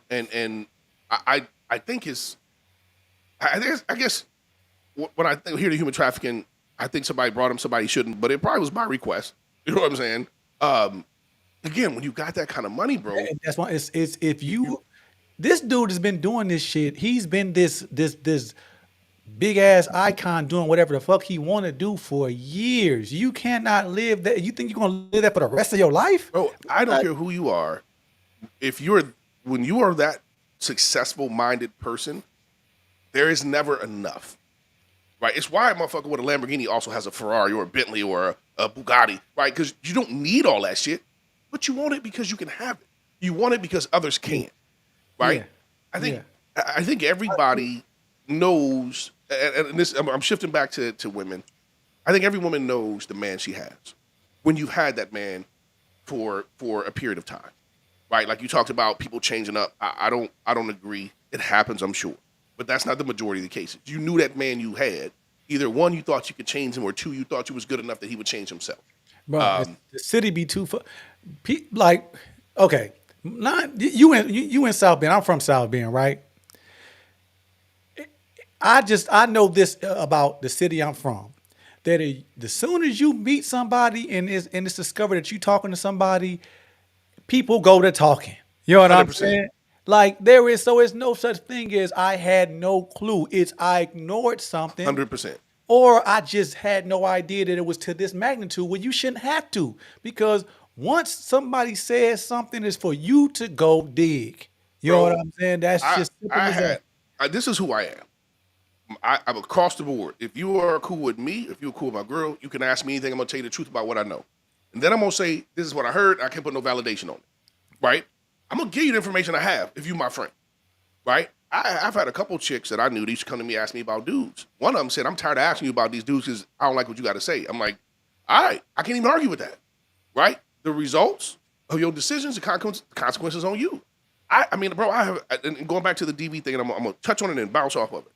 And I think I guess when I hear the human trafficking, I think somebody brought him, somebody shouldn't, but it probably was by request. You know what I'm saying? Again, when you got that kind of money, bro. And that's why it's if you This dude has been doing this shit. He's been this big ass icon doing whatever the fuck he want to do for years. You cannot live that. You think you're gonna live that for the rest of your life? Bro, I don't care who you are. If you're when you are that successful minded person, there is never enough. Right? It's why a motherfucker with a Lamborghini also has a Ferrari or a Bentley or a Bugatti, right? Because you don't need all that shit, but you want it because you can have it. You want it because others can't, right? Yeah. I think everybody knows, and this I'm shifting back to women. I think every woman knows the man she has when you've had that man for a period of time, right? Like you talked about people changing up. I don't agree. It happens, I'm sure. But that's not the majority of the cases. You knew that man you had. Either one, you thought you could change him, or two, you thought you was good enough that he would change himself. Bro, the city be too like, okay, not you in South Bend. I'm from South Bend, right? I know this about the city I'm from. That the soon as you meet somebody and it's discovered that you talking to somebody, people go to talking. You know what I'm 100%. saying? Like it's no such thing as I had no clue. It's I ignored something. 100%. Or I just had no idea that it was to this magnitude. Well, you shouldn't have to, because once somebody says something, it's for you to go dig. You know Bro, what I'm saying? That's just simple as that. This is who I am. I'm across the board. If you are cool with me, if you're cool with my girl, you can ask me anything. I'm gonna tell you the truth about what I know, and then I'm gonna say this is what I heard. I can't put no validation on it, right? I'm gonna give you the information I have if you're my friend, right? I've had a couple chicks that I knew. They used to come to me ask me about dudes. One of them said, "I'm tired of asking you about these dudes because I don't like what you got to say." I'm like, "All right, I can't even argue with that, right? The results of your decisions, the consequences on you." I mean, bro, and going back to the DV thing, and I'm gonna touch on it and bounce off of it.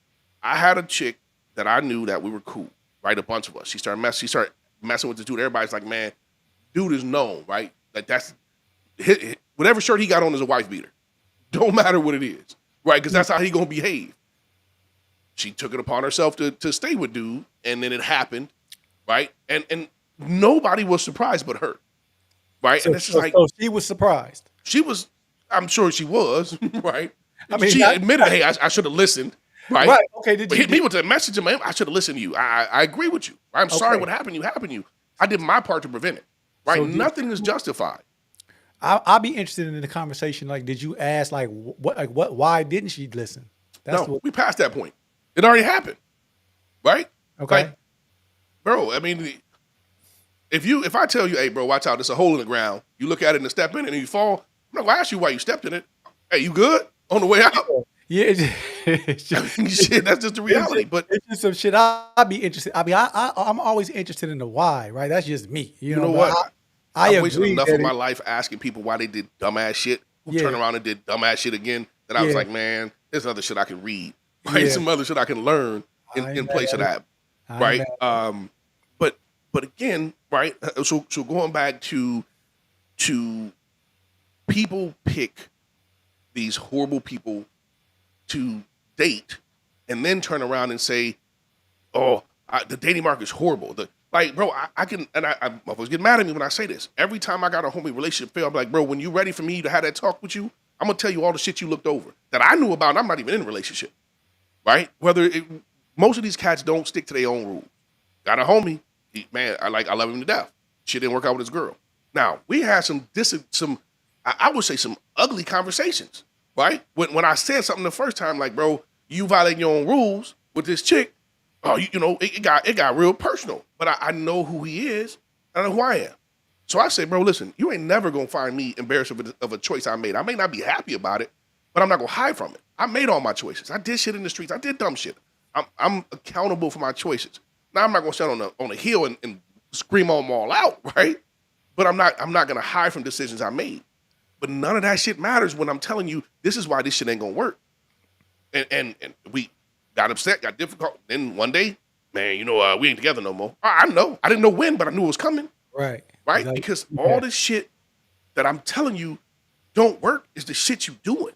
I had a chick that I knew that we were cool, right? A bunch of us. She started messing with this dude. Everybody's like, "Man, dude is known, right? Like that's whatever shirt he got on is a wife beater. Don't matter what it is, right? Because that's how he gonna behave." She took it upon herself to stay with dude, and then it happened, right? And nobody was surprised but her, right? And it's just So she was surprised. she was. I'm sure she was, right? I mean, she admitted, "Hey, I should have listened." Right. Right. Okay. But hit me with the message in my I should have listened to you. I agree with you. I'm sorry what happened. You happened to you. I did my part to prevent it. Right. So Nothing is justified. I'll be interested in the conversation. Like, did you ask what? Why didn't she listen? We passed that point. It already happened. Right. Okay. Like, bro, I mean, if I tell you, "Hey, bro, watch out, there's a hole in the ground," you look at it and step in it and you fall, I'm not gonna ask you why you stepped in it. Hey, you good on the way out? Yeah. Shit, that's just the reality. But it's just some shit I'd be interested. I mean, I'm always interested in the why, right? That's just me. You know what? I wasted agree enough of my life asking people why they did dumbass shit, who turn around and did dumbass shit again, that I was like, man, there's other shit I can read. Right? Some other shit I can learn in place of that. Right? But again, right? So going back to people pick these horrible people to date and then turn around and say, "Oh, the dating market is horrible." Like, bro, I can, and I motherfuckers get mad at me when I say this. Every time I got a homie relationship fail, I'm like, "Bro, when you ready for me to have that talk with you, I'm gonna tell you all the shit you looked over that I knew about, and I'm not even in a relationship." Right? Most of these cats don't stick to their own rules. Got a homie, I love him to death. Shit didn't work out with his girl. Now we had I would say some ugly conversations. Right? When I said something the first time, like, "Bro, you violating your own rules with this chick," oh, it got real personal. But I know who he is, and I know who I am. So I say, "Bro, listen, you ain't never gonna find me embarrassed of a choice I made. I may not be happy about it, but I'm not gonna hide from it. I made all my choices. I did shit in the streets. I did dumb shit. I'm accountable for my choices. Now I'm not gonna stand on a hill and scream them all out, right? But I'm not gonna hide from decisions I made. But none of that shit matters when I'm telling you this is why this shit ain't gonna work." And we got upset, got difficult. Then one day, man, we ain't together no more. I know. I didn't know when, but I knew it was coming. Right. Right? Exactly. Because all this shit that I'm telling you don't work is the shit you doing.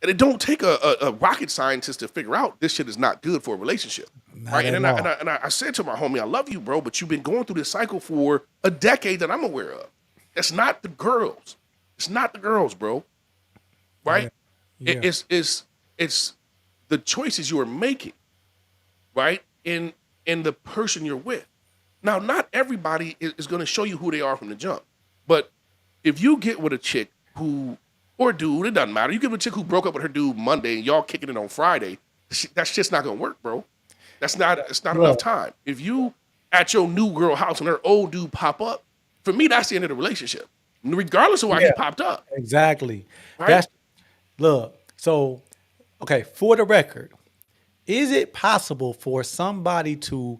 And it don't take a rocket scientist to figure out this shit is not good for a relationship. Right? And I said to my homie, "I love you, bro, but you've been going through this cycle for a decade that I'm aware of. That's not the girls. It's not the girls, bro." Right? Yeah. It's the choices you are making, right? In the person you're with. Now, not everybody is going to show you who they are from the jump, but if you get with a chick who or a dude, it doesn't matter. You get with a chick who broke up with her dude Monday and y'all kicking it on Friday. That shit's not going to work, bro. That's not. It's not enough Look, time. If you at your new girl house and her old dude pop up, for me, that's the end of the relationship, regardless of why he yeah, popped up, exactly. right? That's look. So, okay, for the record, is it possible for somebody to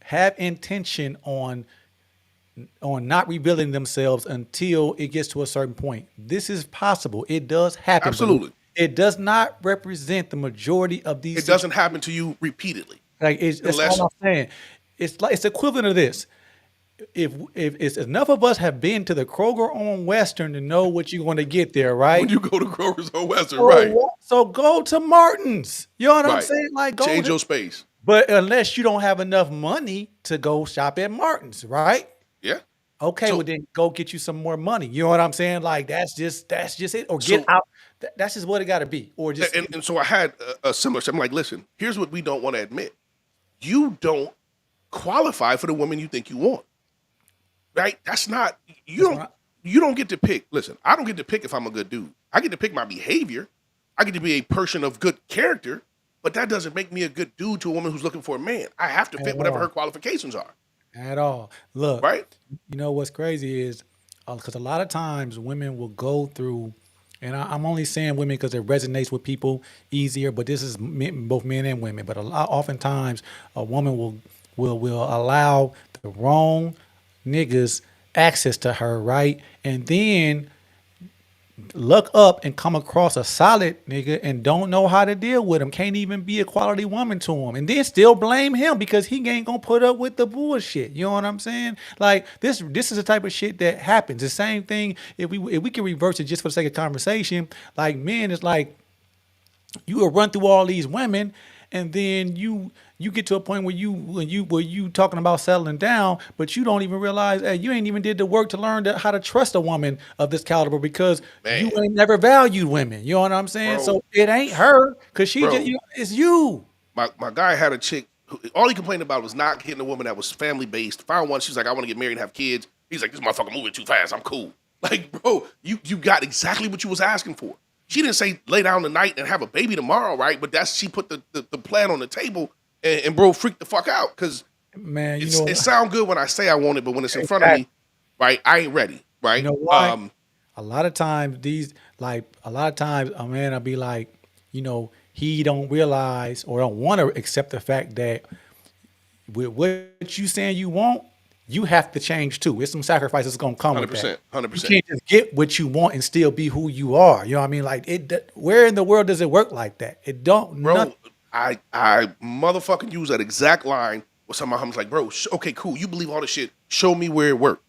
have intention on not revealing themselves until it gets to a certain point? This is possible. It does happen, but Absolutely. it does not represent the majority of these It situations. doesn't happen to you repeatedly, Like that's all unless I'm saying. It's like it's equivalent of this. If it's enough of us have been to the Kroger on Western to know what you're going to get there, when right? you go to Kroger's on Western, right, So go to Martin's. You know what I'm right, saying? Like go change to, your space. but unless you don't have enough money to go shop at Martin's, right? Yeah. Okay, well So then go get you some more money. You know what I'm saying? Like that's just it. Or get so out. That's just what it got to be. Or just and so I had a similar. I'm like, listen, here's what we don't want to admit. You don't qualify for the woman you think you want, right? That's not you that's don't what you don't get to pick. Listen, I don't get to pick if I'm a good dude. I get to pick my behavior. I get to be a person of good character, but that doesn't make me a good dude to a woman who's looking for a man. I have to at fit whatever her all. qualifications are, At all. Look, right? you know what's crazy is because a lot of times women will go through, and I'm only saying women because it resonates with people easier, but this is both men and women. But oftentimes a woman will allow the wrong niggas access to her, right? And then look up and come across a solid nigga and don't know how to deal with him, can't even be a quality woman to him, and then still blame him because he ain't gonna put up with the bullshit. You know what I'm saying? Like this is the type of shit that happens. The same thing if we can reverse it just for the sake of conversation. Like men, it's like you will run through all these women, and then you get to a point where you talking about settling down, but you don't even realize, hey, you ain't even did the work to learn how to trust a woman of this caliber because you Man, ain't never valued women. You know what I'm saying? bro, So it ain't her because she just bro. it's you. My guy had a chick. All he complained about was not getting a woman that was family based. Found one. She's like, I want to get married and have kids. He's like, this motherfucker moving too fast. I'm cool. Like, bro, you got exactly what you was asking for. She didn't say lay down tonight and have a baby tomorrow, right? But she put the plan on the table, and bro freaked the fuck out because Man, it sound good when I say I want it, but when it's in front of exactly. me, right, I ain't ready, You right? know why? A lot of times a man will be like, he don't realize or don't want to accept the fact that with what you saying you want, you have to change too. There's some sacrifices gonna come with that. 100%, hundred You percent, can't just get what you want and still be who you are. You know what I mean? Like where in the world does it work like that? It don't bro. nothing. I motherfucking use that exact line with some of my homies like, bro, okay, cool. You believe all this shit. Show me where it worked.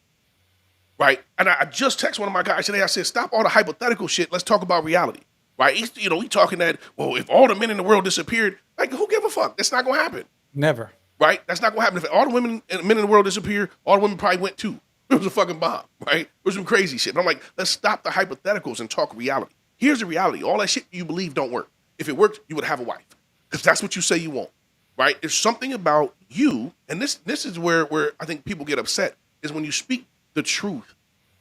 Right? And I just text one of my guys today. I said, stop all the hypothetical shit. Let's talk about reality. Right? He talking that, well, if all the men in the world disappeared, like, who give a fuck? That's not gonna happen. Never. Right? That's not gonna happen. If all the women and men in the world disappear, all the women probably went too. It was a fucking bomb, right? It was some crazy shit. And I'm like, let's stop the hypotheticals and talk reality. Here's the reality. All that shit you believe don't work. If it worked, you would have a wife. Because that's what you say you want. Right? There's something about you, and this is where I think people get upset, is when you speak the truth.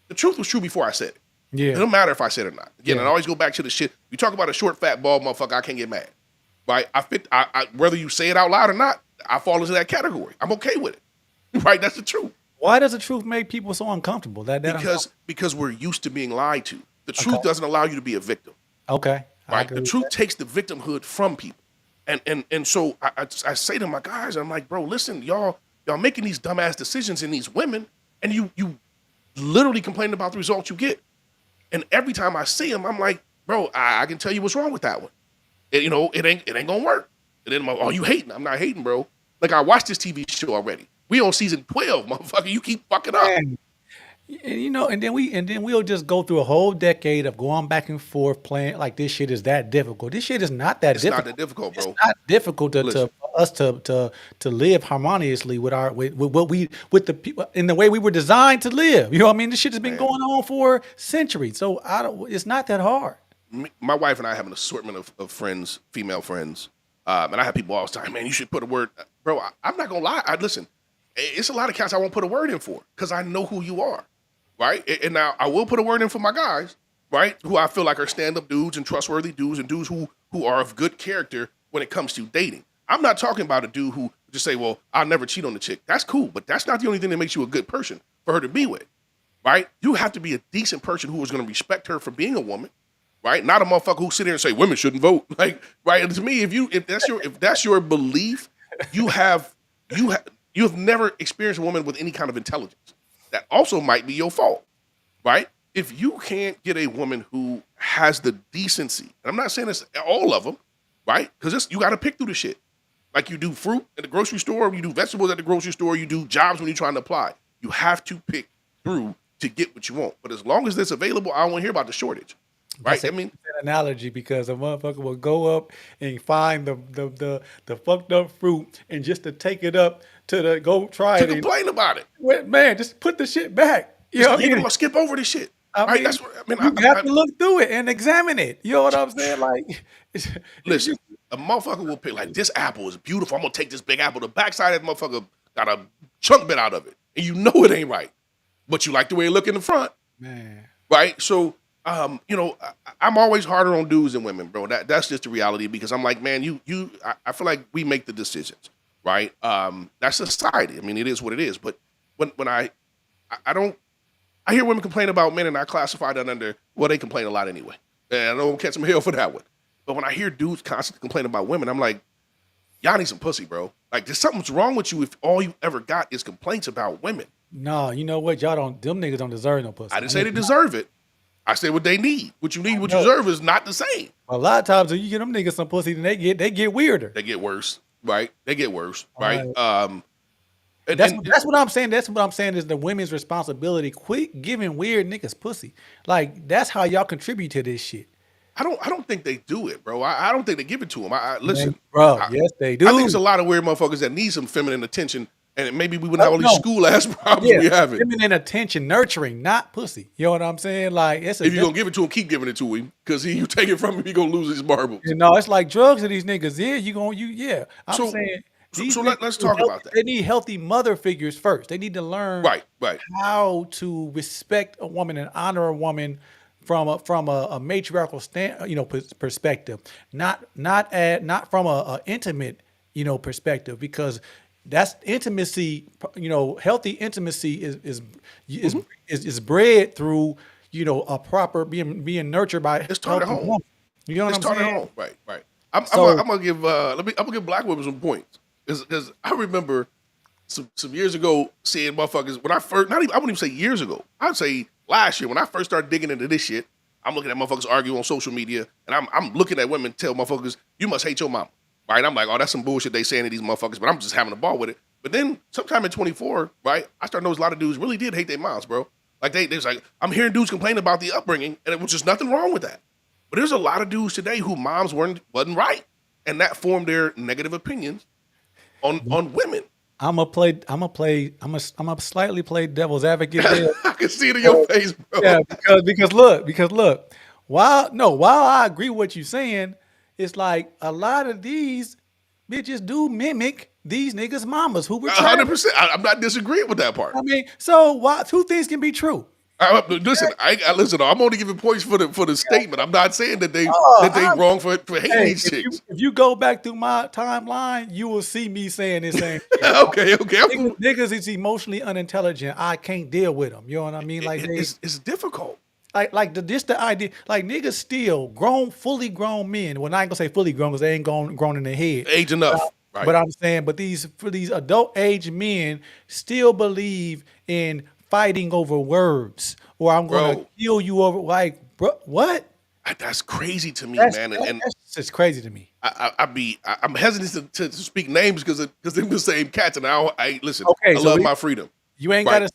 The truth was true before I said it. It Yeah. don't matter if I said it or not. Again, Yeah. I always go back to the shit. You talk about a short, fat, bald motherfucker, I can't get mad. Right? Whether you say it out loud or not, I fall into that category. I'm okay with it. Right? That's the truth. Why does the truth make people so uncomfortable? That uncomfortable? Because we're used to being lied to. The Okay. truth doesn't allow you to be a victim. Okay. I Right? agree The with truth that. takes the victimhood from people. And so I say to my guys, I'm like, bro, listen, y'all making these dumbass decisions in these women, and you literally complain about the results you get. And every time I see them, I'm like, bro, I can tell you what's wrong with that one. It ain't gonna work. And then I'm like, oh, you hating? I'm not hating, bro. Like, I watched this TV show already. We on season 12, motherfucker. You keep fucking up. Man, and then we'll just go through a whole decade of going back and forth playing like this shit is that difficult. This shit is not that It's not difficult. that difficult, It's bro. not difficult Listen, for us to live harmoniously with what we with the people in the way we were designed to live. You know what I mean? This shit has been man. going on for centuries. So I don't. It's not that hard. my wife and I have an assortment of friends, female friends, and I have people all the time. Man, you should put a word, bro. I'm not gonna lie. Listen. It's a lot of cats I won't put a word in for because I know who you are, right? And now I will put a word in for my guys, right? Who I feel like are stand-up dudes and trustworthy dudes and dudes who are of good character when it comes to dating. I'm not talking about a dude who just say, well, I'll never cheat on the chick. That's cool, but that's not the only thing that makes you a good person for her to be with, right? You have to be a decent person who is going to respect her for being a woman, right? Not a motherfucker who sit here and say women shouldn't vote, like, right? And to me, if that's your belief, you have never experienced a woman with any kind of intelligence. That also might be your fault, right? If you can't get a woman who has the decency, and I'm not saying it's all of them, right? Because you got to pick through the shit. Like you do fruit at the grocery store, you do vegetables at the grocery store, you do jobs when you're trying to apply. You have to pick through to get what you want. But as long as it's available, I don't want to hear about the shortage, right? I mean, an analogy because a motherfucker will go up and find the fucked up fruit and just to take it up to the go try to it. Complain about it. Man, just put the shit back. You know what I mean? Skip over this shit. I right? mean, That's what I mean. You have to look through it and examine it. You know what I'm saying? Like, listen, a motherfucker will pick like this apple is beautiful. I'm gonna take this big apple. The backside of that motherfucker got a chunk bit out of it, and you know it ain't right, but you like the way it look in the front, man. Right? So, I'm always harder on dudes than women, bro. That's just the reality because I'm like, man, I feel like we make the decisions, right? That's society. I mean, it is what it is. But when I hear women complain about men and I classify that under, well, they complain a lot anyway. And I don't catch some hell for that one. But when I hear dudes constantly complain about women, I'm like, y'all need some pussy, bro. Like, there's something's wrong with you if all you ever got is complaints about women. No, you know what? Them niggas don't deserve no pussy. I didn't say they deserve it. I said what they need. What you need, what you deserve is not the same. A lot of times when you get them niggas some pussy, then they get weirder. They get worse, right? They get worse, right? That's what I'm saying. That's what I'm saying is the women's responsibility. Quit giving weird niggas pussy. Like, that's how y'all contribute to this shit. I don't think they do it, bro. I don't think they give it to them. Listen, bro. Yes, they do. I think there's a lot of weird motherfuckers that need some feminine attention, and maybe we wouldn't have all these school ass problems we have. Feminine attention, nurturing, not pussy. You know what I'm saying? Like, if you're gonna give it to him, keep giving it to him, because you take it from him, he gonna lose his marbles. You know, it's like drugs to these niggas. Yeah, I'm saying. So let's talk about that. They need healthy mother figures first. They need to learn how to respect a woman and honor a woman from a matriarchal perspective, not from a intimate perspective, because that's intimacy. Healthy intimacy is bred through a proper being nurtured by. It's taught at home. Woman. You know what I'm saying? Home. Right. I'm gonna give black women some points. Because I remember some years ago seeing motherfuckers when I wouldn't even say years ago. I'd say last year when I first started digging into this shit. I'm looking at motherfuckers argue on social media, and I'm looking at women tell motherfuckers, you must hate your mama, right? I'm like, oh, that's some bullshit they saying to these motherfuckers, but I'm just having a ball with it. But then sometime in 24, right, I started noticing a lot of dudes really did hate their moms, bro. Like they was like, I'm hearing dudes complain about the upbringing, and it was just nothing wrong with that. But there's a lot of dudes today who moms wasn't right, and that formed their negative opinions on women. I'm gonna slightly play devil's advocate there. I can see it in your face, bro. Yeah, because look, while I agree with what you're saying, it's like a lot of these bitches do mimic these niggas' mamas who were 100%. I'm not disagreeing with that part. I mean, so two things can be true. Listen, listen. I'm only giving points for the statement. I'm not saying that they wrong for hating these chicks. If you go back through my timeline, you will see me saying this same. Okay. Niggas is emotionally unintelligent. I can't deal with them. You know what I mean? Like it's difficult. Like the idea, like niggas still fully grown men. Well, I ain't gonna say fully grown because they ain't grown in their head. Age enough. Right. But I'm saying, for these adult age men still believe in fighting over words, or I'm going to kill you over. Like, bro, what? That's crazy to me, man. And that's just crazy to me. I'm hesitant to speak names because they're the same cats, and I listen. Okay, I love my freedom. You ain't gotta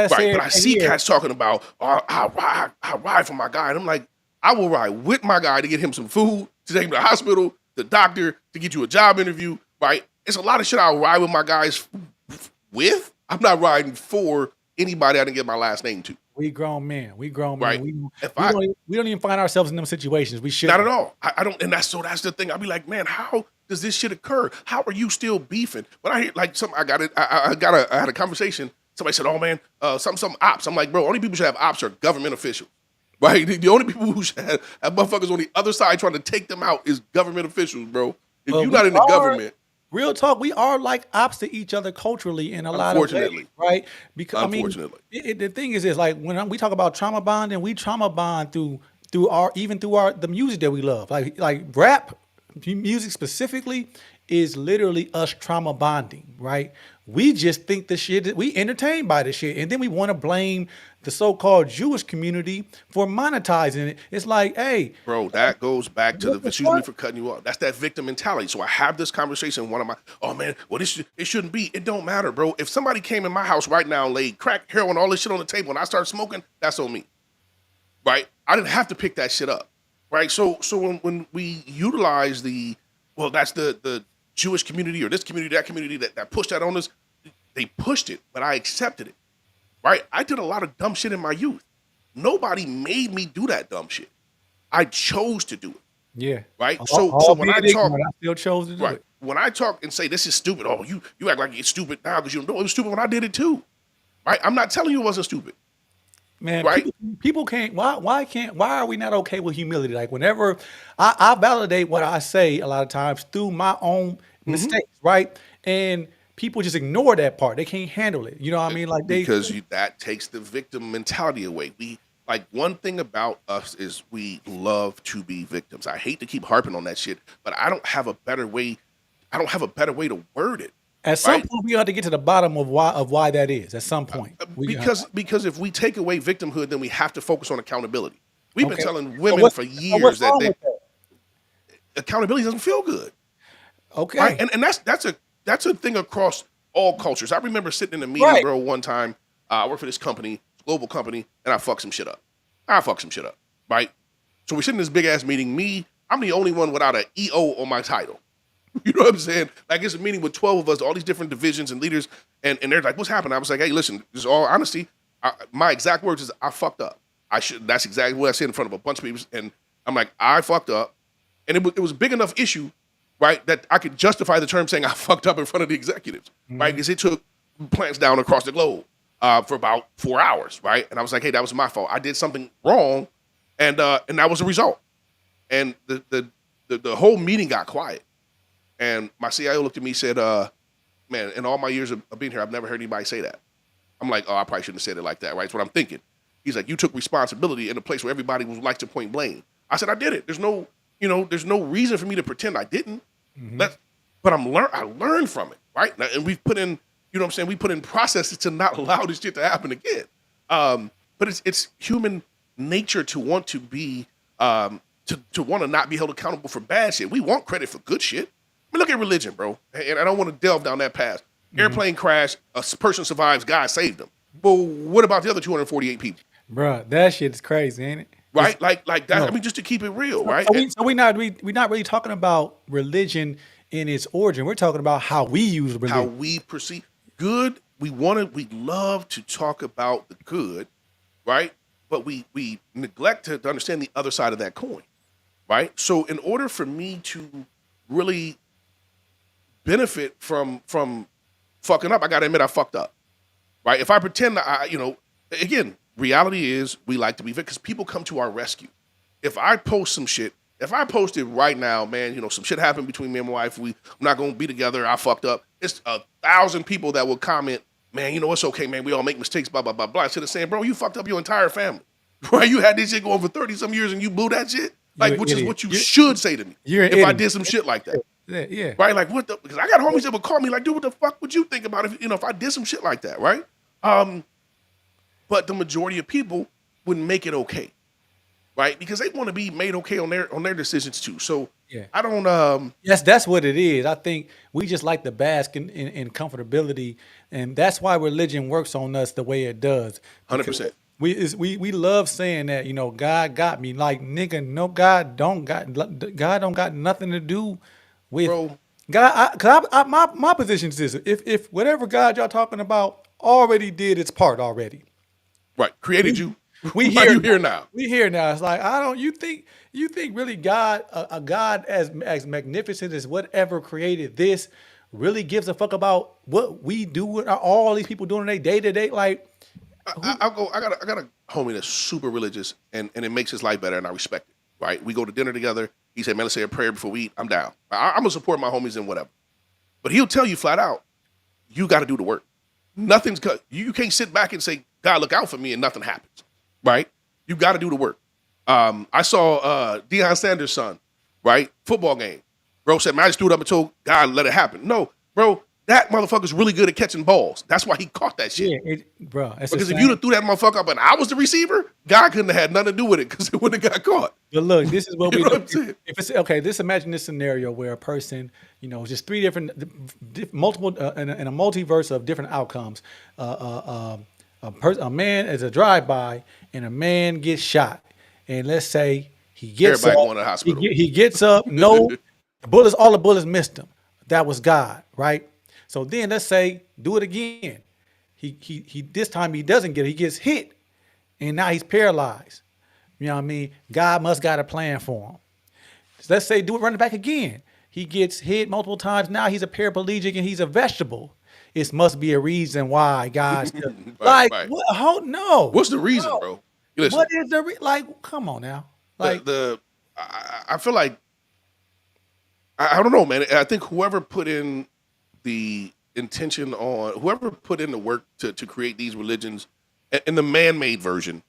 say. But I see cats talking about, I ride for my guy, and I'm like, I will ride with my guy to get him some food, to take him to the hospital, the doctor, to get you a job interview. Right? It's a lot of shit I'll ride with my guys with. I'm not riding for anybody I didn't get my last name to. We grown men. We grown men. right? We If we I don't we don't even find ourselves in them situations. We Not at shouldn't. all. I don't, and that's the thing. I'll be like, man, how does this shit occur? How are you still beefing? When I hear like some, I got it. I had a conversation. Somebody said, "Oh man, some ops." I'm like, bro, only people should have ops are government officials, right? The only people who should have motherfuckers on the other side trying to take them out is government officials, bro. If But you're we not in the are government, real talk. We are like opposite each other culturally in a lot of ways, unfortunately, right? Because I mean, unfortunately, the thing is like when we talk about trauma bonding, we trauma bond through our even through our the music that we love, like rap music specifically is literally us trauma bonding, right? We just think the shit we entertained by the shit, and then we want to blame the so-called Jewish community for monetizing it. It's like, hey, bro, that goes back to the. what the Excuse me fuck? for cutting you off. That's that victim mentality. So I have this conversation. With one of my, oh man, well it shouldn't be. It don't matter, bro. If somebody came in my house right now and laid crack, heroin, all this shit on the table, and I start smoking, that's on me, right? I didn't have to pick that shit up, right? So when we utilize the, well, that's the Jewish community or this community, that community that pushed that on us, they pushed it, but I accepted it, right? I did a lot of dumb shit in my youth. Nobody made me do that dumb shit. I chose to do it, Yeah, right? So when I albeit talk, ignorant, I still chose to do right, it. when I talk and say this is stupid, oh, you act like it's stupid now because you don't know it was stupid when I did it too, right? I'm not telling you it wasn't stupid, Man, right? people can't. Why are we not okay with humility? Like whenever I validate what I say a lot of times through my own Mm-hmm. mistakes, right? And people just ignore that part. They can't handle it. You know what I mean? Like they Because that takes the victim mentality away. We like one thing about us is we love to be victims. I hate to keep harping on that shit, but I don't have a better way. I don't have a better way to word it, at some right? point we have to get to the bottom of why that is. At some point, we Because if we take away victimhood, then we have to focus on accountability. We've been okay. telling So women what's for so years what's that wrong with that? accountability doesn't feel good. Right, Okay, and that's a thing across all cultures. I remember sitting in a meeting, right. bro, one time. I work for this company, global company, and I fucked some shit up. Right? So we're sitting in this big ass meeting. I'm the only one without an EO on my title. You know what I'm saying? Like it's a meeting with 12 of us, all these different divisions and leaders, and they're like, "What's happening?" I was like, "Hey, listen, just all honesty, my exact words is I fucked up. I should. That's exactly what I said in front of a bunch of people, and I'm like, I fucked up, and it was a big enough issue, right, that I could justify the term saying I fucked up in front of the executives, right? Because it took plants down across the globe for about 4 hours, right? And I was like, hey, that was my fault. I did something wrong, and that was the result. And the whole meeting got quiet. And my CIO looked at me and said, man, in all my years of being here, I've never heard anybody say that. I'm like, oh, I probably shouldn't have said it like that, right? That's what I'm thinking. He's like, you took responsibility in a place where everybody was like to point blame. I said, I did it. There's no reason for me to pretend I didn't. But I learned from it, right? And we've put in, you know what I'm saying? We put in processes to not allow this shit to happen again. But it's human nature to want to be, to want to not be held accountable for bad shit. We want credit for good shit. I mean, look at religion, bro. And I don't want to delve down that path. Airplane crash, a person survives, God saved them. Well, what about the other 248 people? Bruh, that shit is crazy, ain't it? Right? Like that. No. I mean, just to keep it real, So right? we not really talking about religion in its origin. We're talking about how we use How religion. we perceive good. We love to talk about the good, right? But we neglect to understand the other side of that coin, right? So in order for me to really benefit from fucking up, I gotta admit I fucked up, right? If I pretend that again, reality is we like to be because people come to our rescue. If I post some shit, if I posted right now, man, some shit happened between me and my wife. I'm not gonna be together. I fucked up. It's 1,000 people that will comment, man, it's okay, man. We all make mistakes, blah, blah, blah, blah. Instead of saying, bro, you fucked up your entire family. Right? You had this shit going for 30 some years and you blew that shit. You're Like, an which is idiot. what you should say to me You're an if I idiot. did some shit like that. Yeah. Right? Like, what the? Because I got homies that would call me like, dude, what the fuck would you think about if I did some shit like that, right? But the majority of people would make it okay, right? Because they want to be made okay on their decisions too. So Yeah. I don't. Yes, that's what it is. I think we just like to bask in comfortability, and that's why religion works on us the way it does. Because 100%. we love saying that God got me. Like nigga, no, God don't got nothing to do with Bro. God. My position is this: if whatever God y'all talking about already did its part already, Right. Created you. We Why here. you here now? We here now. It's like I don't. You think really God, a God as magnificent as whatever created this, really gives a fuck about what we do with all these people doing in their day to day? Like, I'll go. I got a homie that's super religious, and it makes his life better, and I respect it. Right? We go to dinner together. He said, "Man, let's say a prayer before we eat." I'm down. I'm gonna support my homies and whatever. But he'll tell you flat out, you got to do the work. Nothing's cut. You can't sit back and say, "God, look out for me," and nothing happens. Right? You got to do the work. I saw Deion Sanders' son, right? Football game. Bro said, "Man, I just threw it up and told God, let it happen." No, bro, that motherfucker's really good at catching balls. That's why he caught that shit. yeah, bro. Because if you'd have threw that motherfucker up and I was the receiver, God couldn't have had nothing to do with it because it wouldn't have got caught. But look, this is what You we know do. what I'm saying? If it's okay, imagine this scenario where a person, just three different, multiple, in a multiverse of different outcomes. A man is a drive-by, and a man gets shot, and let's say he gets Everybody up, going to the hospital. He gets up. No, all the bullets missed him. That was God, right? So then let's say do it again. He this time he doesn't get it. He gets hit, and now he's paralyzed. You know what I mean? God must got a plan for him. So let's say do it running back again. He gets hit multiple times. Now he's a paraplegic and he's a vegetable. It must be a reason why God's Right. What? No. What's the reason, No. bro? Listen, What is the come on now. Like I feel like I don't know, man. I think whoever put in the intention on whoever put in the work to create these religions in the man-made version,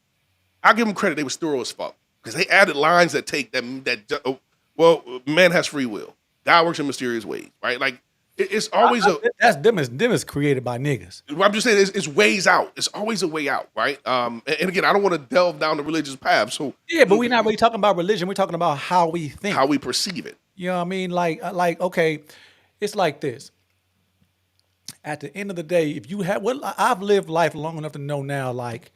I give them credit. They was thorough as fuck because they added lines that take that. Well, man has free will. God works in mysterious ways, right? Like it's always that's them is created by niggas. I'm just saying it's ways out. It's always a way out, right? And again, I don't want to delve down the religious path. So Yeah, but we're not really talking about religion. We're talking about how we think. how we perceive it. You know what I mean? Like okay, it's like this. At the end of the day, if you have I've lived life long enough to know now, like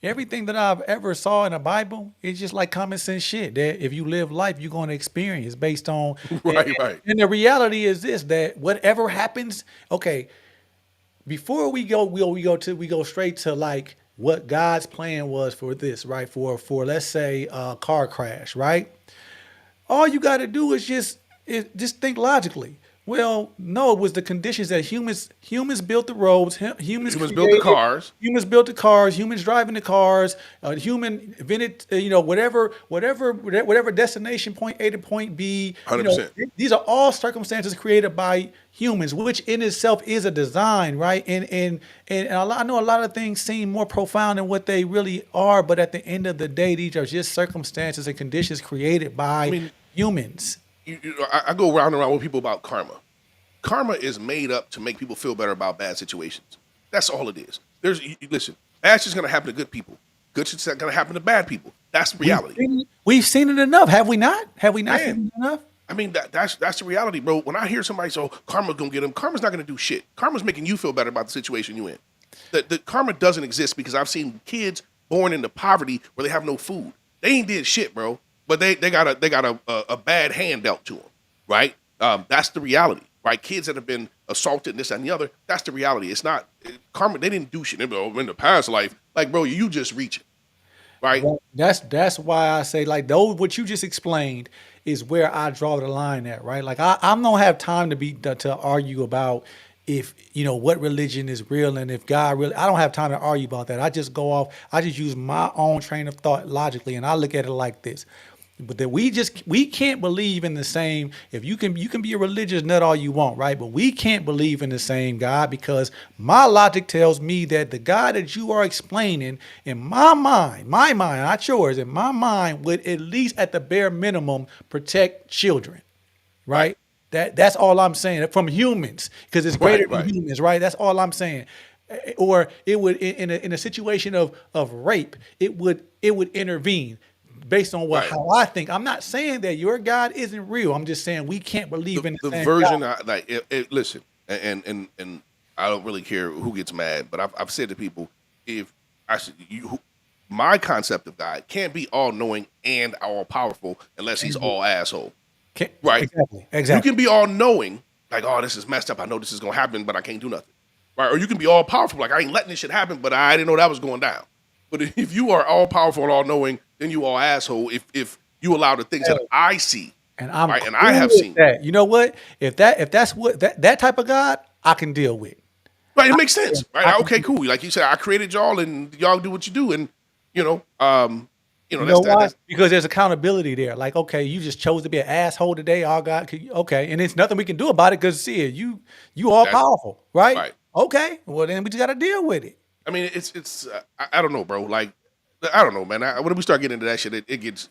everything that I've ever saw in the Bible, it's just like common sense shit. That if you live life, you're going to experience based on Right. And the reality is this: that whatever happens, okay. Before we go straight to like what God's plan was for this, right? For let's say a car crash, right? All you got to do is just think logically. Well, no, it was the conditions that humans built the roads, humans built the created- cars. humans built the cars, humans driving the cars, human invented, whatever destination point A to point B. 100%. These are all circumstances created by humans, which in itself is a design, right? And I know a lot of things seem more profound than what they really are, but at the end of the day, these are just circumstances and conditions created by humans. I go round and round with people about karma. Karma is made up to make people feel better about bad situations. That's all it is. Listen, bad shit's gonna happen to good people. Good shit's gonna happen to bad people. That's reality. We've seen it enough, have we not? Have we not Man. seen it enough? I mean, that's the reality, bro. When I hear somebody say, "Oh, karma's gonna get them," karma's not gonna do shit. Karma's making you feel better about the situation you're in. The karma doesn't exist because I've seen kids born into poverty where they have no food. They ain't did shit, bro. But they got a bad hand dealt to them, right? That's the reality, right? Kids that have been assaulted, this and the other. That's the reality. It's not karma. They didn't do shit in the past life. Like, bro, you just reaching, right? Well, that's why I say like those what you just explained is where I draw the line at, right? Like I don't have time to argue about if what religion is real and if God really. I don't have time to argue about that. I just go off. I just use my own train of thought logically, and I look at it like this. But that we can't believe in the same. If you can be a religious nut all you want, right? But we can't believe in the same God because my logic tells me that the God that you are explaining in my mind, not yours, in my mind would at least at the bare minimum protect children, right? That's all I'm saying from humans because it's greater than humans, right? That's all I'm saying. Or it would in a situation of rape, it would intervene. Based on how I think, I'm not saying that your God isn't real. I'm just saying we can't believe in the same version. God. Listen, and I don't really care who gets mad, but I've said to people, my concept of God can't be all knowing and all powerful unless he's all asshole, right? Exactly. You can be all knowing, like, oh, this is messed up. I know this is gonna happen, but I can't do nothing, right? Or you can be all powerful, like I ain't letting this shit happen, but I didn't know that was going down. But if you are all powerful and all knowing, then you all asshole. If you allow the things that I see, And I'm right, and cool I have with seen, that. You know what? If that's what that type of God I can deal with. right, it makes sense, right? I can Okay, cool. Like you said, I created y'all, and y'all do what you do, and you know, You that's know that. why? That's Because there's accountability there. Like, okay, you just chose to be an asshole today. All God, okay, and it's nothing we can do about it because see it, you all that's powerful, right? right. Okay, well then we just got to deal with it. I mean, it's I don't know, bro. Like I don't know, man. When we start getting into that shit, it gets.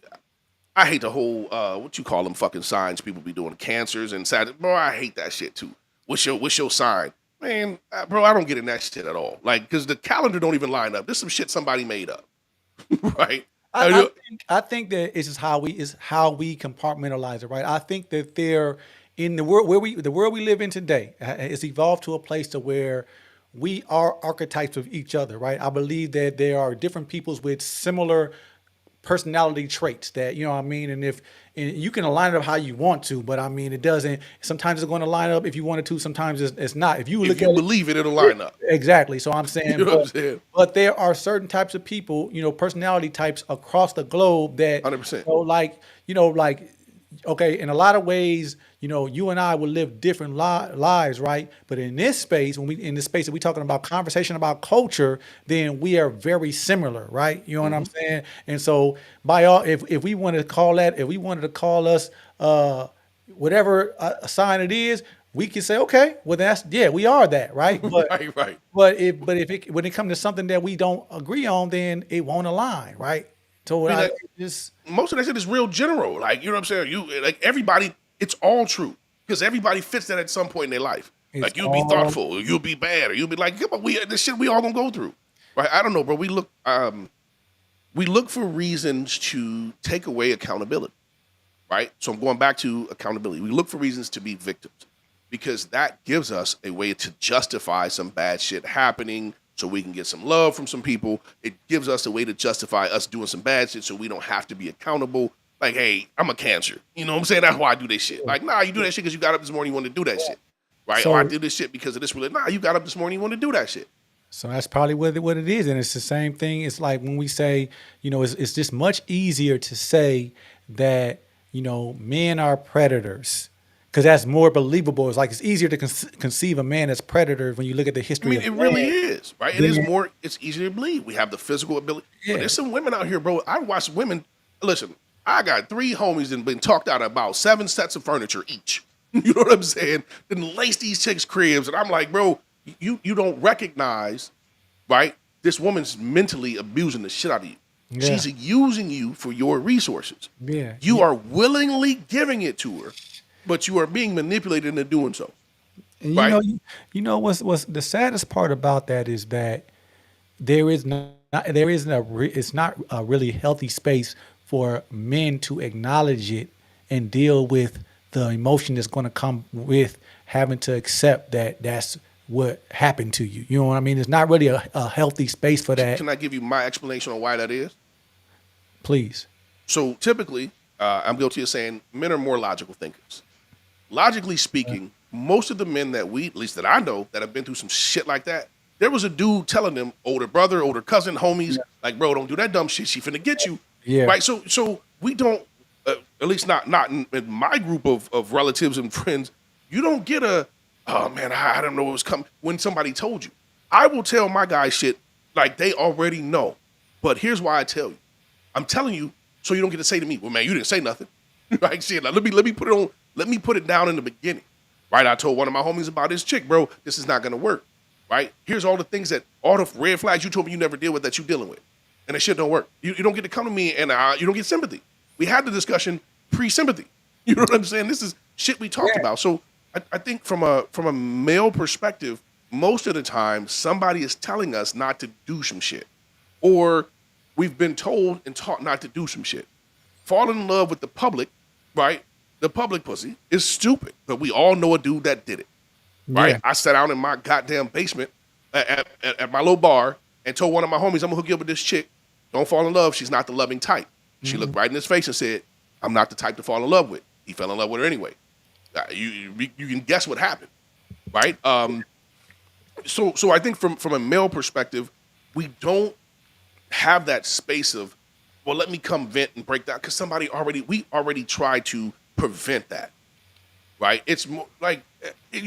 I hate the whole what you call them fucking signs people be doing, cancers and sad. Bro, I hate that shit too. What's your sign, man? Bro, I don't get in that shit at all. Like, because the calendar don't even line up. This is some shit somebody made up, right? I think that it's just how we compartmentalize it, right? I think that there in the world we live in today, it's evolved to a place to where we are archetypes of each other, right? I believe that there are different peoples with similar personality traits that you know what I mean, and you can align it up how you want to, but I mean it doesn't. Sometimes it's going to line up if you wanted to. Sometimes it's not. If you If look you at it. believe it, it'll line up. Exactly. So I'm You saying, know what I'm saying? but there are certain types of people, personality types across the globe that, 100%. like, okay, in a lot of ways, you and I will live different lives, right? But in this space, in this space that we're talking about conversation about culture, then we are very similar, right? You know what I'm saying? And so by all, if we wanted to call that, if we wanted to call us, whatever sign it is, we can say, okay, well we are that, right? But Right, right. when it comes to something that we don't agree on, then it won't align, right? So I mean, I like, just most of that shit is real general. Like, you know what I'm saying? You like everybody, it's all true. Because everybody fits that at some point in their life. it's Like you'll be all thoughtful, or you'll be bad, or you'll be like, come on, this shit we all gonna go through. Right? I don't know, bro. We look for reasons to take away accountability. Right? So I'm going back to accountability. We look for reasons to be victims. Because that gives us a way to justify some bad shit happening so we can get some love from some people. It gives us a way to justify us doing some bad shit so we don't have to be accountable. Like, hey, I'm a cancer. You know what I'm saying? That's why I do this shit. Like, nah, you do that shit because you got up this morning, you want to do that shit. Right? Or I so did this shit because of this. Nah, you got up this morning, you want to do that shit. So that's probably what it is, and it's the same thing. It's like when we say, it's just much easier to say that men are predators because that's more believable. It's like it's easier to conceive a man as predator when you look at the I history mean, of it really man. is, right? It's easier to believe. We have the physical ability. But Yeah, there's some women out here, bro. I watch women. Listen, I got 3 homies that been talked out about 7 sets of furniture each. You know what I'm saying? Then lace these chicks' cribs. And I'm like, bro, you don't recognize, right? This woman's mentally abusing the shit out of you. yeah, She's using you for your resources. yeah. You are willingly giving it to her, but you are being manipulated into doing so. And Right? what's the saddest part about that is that there is not there isn't it's not a really healthy space for men to acknowledge it and deal with the emotion that's going to come with having to accept that that's what happened to you. You know what I mean? It's not really a healthy space for that. Can I give you my explanation on why that is? Please. So typically, I'm guilty of saying men are more logical thinkers. Logically speaking, most of the men that at least that I know, that have been through some shit like that, there was a dude telling them, older brother, older cousin, homies, like, bro, don't do that dumb shit. She finna get you. Yeah. Right? So we don't, at least not in my group of relatives and friends, you don't get oh man, I don't know what was coming when somebody told you. I will tell my guys shit like they already know. But here's why I tell you. I'm telling you so you don't get to say to me, well, man, you didn't say nothing. Right? Shit, like, let me put it on. Let me put it down in the beginning. Right? I told one of my homies about this chick, bro. This is not gonna work. Right? Here's all the red flags you told me you never deal with that you dealing with, and that shit don't work. You don't get to come to me and you don't get sympathy. We had the discussion pre-sympathy. You know what I'm saying? This is shit we talked about. So I think from a male perspective, most of the time somebody is telling us not to do some shit, or we've been told and taught not to do some shit. Falling in love with the public, right? The public pussy is stupid, but we all know a dude that did it, right? Yeah. I sat down in my goddamn basement at my little bar and told one of my homies, I'm gonna hook you up with this chick. Don't fall in love. She's not the loving type. She looked right in his face and said, I'm not the type to fall in love with. He fell in love with her anyway. You can guess what happened, right? So I think from a male perspective, we don't have that space of, well, let me come vent and break down because we already tried to prevent that, right? It's more like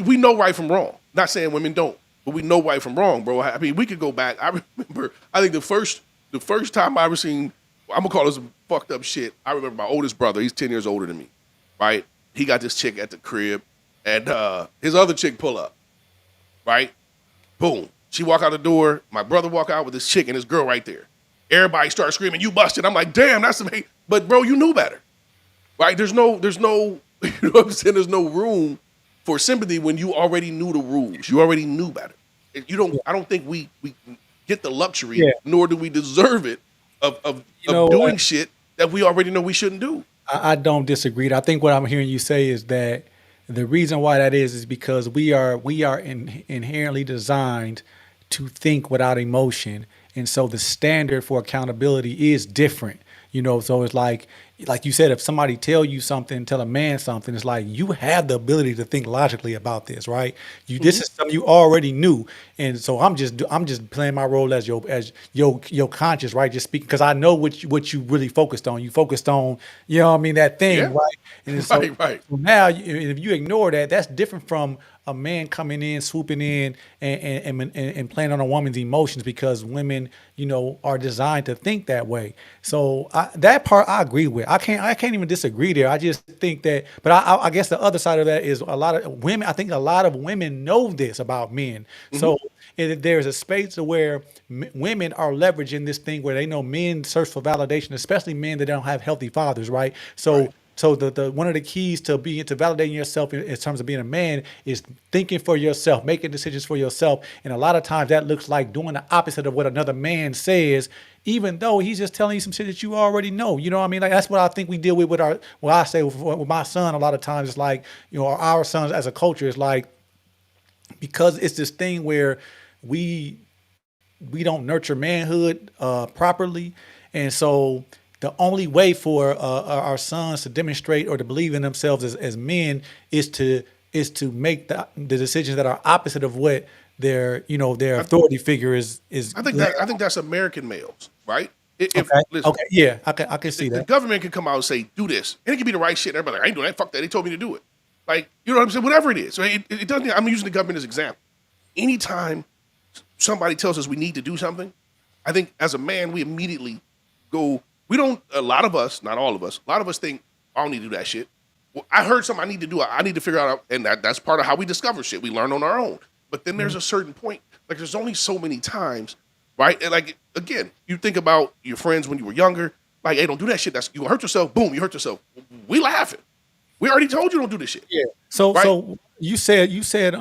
we know right from wrong. Not saying women don't, but we know right from wrong, bro. I mean, we could go back. I remember. I think the first time I ever seen, I'm gonna call this some fucked up shit. I remember my oldest brother. He's 10 years older than me, right? He got this chick at the crib, and his other chick pull up, right? Boom. She walk out the door. My brother walk out with this chick and this girl right there. Everybody starts screaming, "You busted!" I'm like, "Damn, that's some hate." But bro, you knew better, right? There's no, you know what I'm saying? There's no room for sympathy when you already knew the rules. You already knew better. You don't. I don't think we get the luxury, Yeah. nor do we deserve it of doing shit that we already know we shouldn't do. I don't disagree. I think what I'm hearing you say is that the reason why that is because we are inherently designed to think without emotion, and so the standard for accountability is different. So it's like you said, if somebody tell you something, tell a man something, it's like you have the ability to think logically about this, right? This is something you already knew, and so I'm just playing my role as your conscience, right? Just speaking because I know what you really focused on. You focused on, what I mean, that thing, Yeah. right? And so, Right. so now, if you ignore that, that's different from a man coming in, swooping in, and playing on a woman's emotions because women, are designed to think that way. So that part I agree with. I can't even disagree there. I just think that, but I guess the other side of that is a lot of women. I think a lot of women know this about men. So there's a space where women are leveraging this thing where they know men search for validation, especially men that don't have healthy fathers, right? So. Right. So the one of the keys to validating yourself in terms of being a man is thinking for yourself, making decisions for yourself, and a lot of times that looks like doing the opposite of what another man says, even though he's just telling you some shit that you already know. You know what I mean? Like that's what I think we deal with our. Well, I say with my son a lot of times it's like our sons as a culture is like because it's this thing where we don't nurture manhood properly, and so the only way for our sons to demonstrate or to believe in themselves as men is to make the decisions that are opposite of what their authority figure is. I think that's American males, right? If Okay. listen, Okay. Yeah, I can see the that. government can come out and say, "Do this," and it can be the right shit. Everybody, like, I ain't doing that. Fuck that. They told me to do it. Like, you know what I'm saying? Whatever it is. So it doesn't. I'm using the government as an example. Anytime somebody tells us we need to do something, I think as a man we immediately go. We don't. A lot of us, not all of us. A lot of us think I don't need to do that shit. Well, I heard something I need to do. I need to figure out, and that's part of how we discover shit. We learn on our own. But then there's a certain point. Like there's only so many times, right? And like again, you think about your friends when you were younger. Like, hey, don't do that shit. That's you gonna hurt yourself. Boom, you hurt yourself. We laughing. We already told you don't do this shit. Yeah. So Right? so you said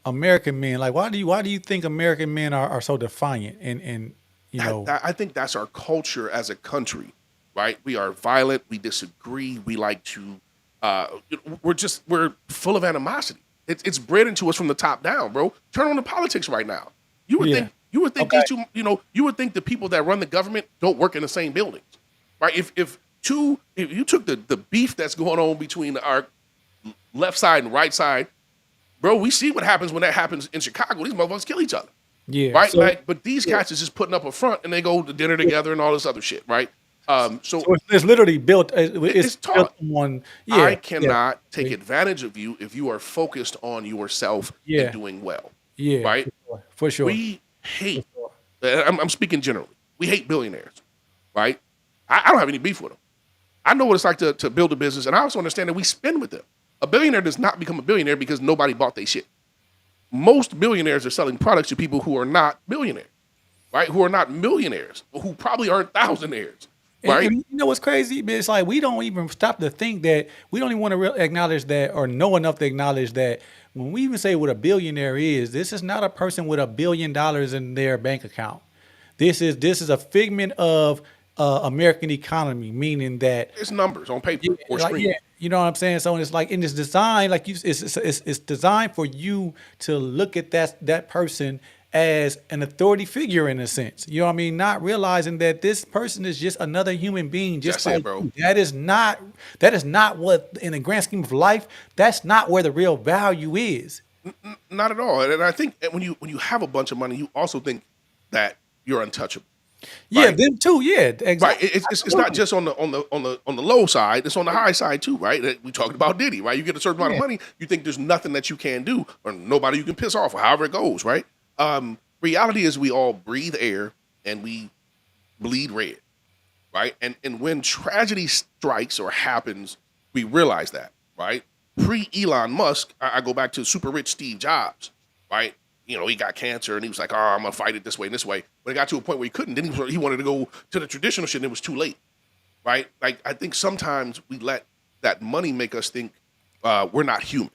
American men. Like why do you think American men are so defiant and I think that's our culture as a country, right? We are violent. We disagree. We like to. We're full of animosity. It's bred into us from the top down, bro. Turn on the politics right now. You would Yeah. think Okay. these two. You would think the people that run the government don't work in the same buildings, right? If you took the beef that's going on between our left side and right side, bro, we see what happens when that happens in Chicago. These motherfuckers kill each other. Yeah. Right? So, Like, but these cats is just putting up a front and they go to dinner together and all this other shit, right? So so it's literally built. It's built taught. on. Yeah. I cannot take advantage of you if you are focused on yourself Yeah. and doing well, Yeah. right? For sure. We hate, I'm speaking generally, we hate billionaires, right? I don't have any beef with them. I know what it's like to build a business, and I also understand that we spend with them. A billionaire does not become a billionaire because nobody bought their shit. Most billionaires are selling products to people who are not billionaires, right? Who are not millionaires, who probably aren't thousandaires, right? And you know what's crazy? It's like we don't even stop to think that we don't even want to acknowledge that or know enough to acknowledge that when we even say what a billionaire is, this is not a person with $1 billion in their bank account. This is a figment of American economy, meaning that It's numbers on paper or like, screen. yeah, you know what I'm saying. So it's like in this design, like it's designed for you to look at that person as an authority figure in a sense. You know what I mean? Not realizing that this person is just another human being, just That's it, like bro. you. That is not what in the grand scheme of life. That's not where the real value is. Not at all. And I think when you have a bunch of money, you also think that you're untouchable. Yeah, right? them too. Yeah, Right. exactly. It's not just on the low side. It's on the high side too, right? We talked about Diddy, right? You get a certain amount of Yeah, money, you think there's nothing that you can do or nobody you can piss off or however it goes, right? Reality is we all breathe air and we bleed red, right? And when tragedy strikes or happens, we realize that, right? Pre Elon Musk, I go back to super rich Steve Jobs, right? You know, he got cancer and he was like, "Oh, I'm gonna fight it this way and this way." But it got to a point where he couldn't. Then he wanted to go to the traditional shit, and it was too late, right? Like I think sometimes we let that money make us think we're not human.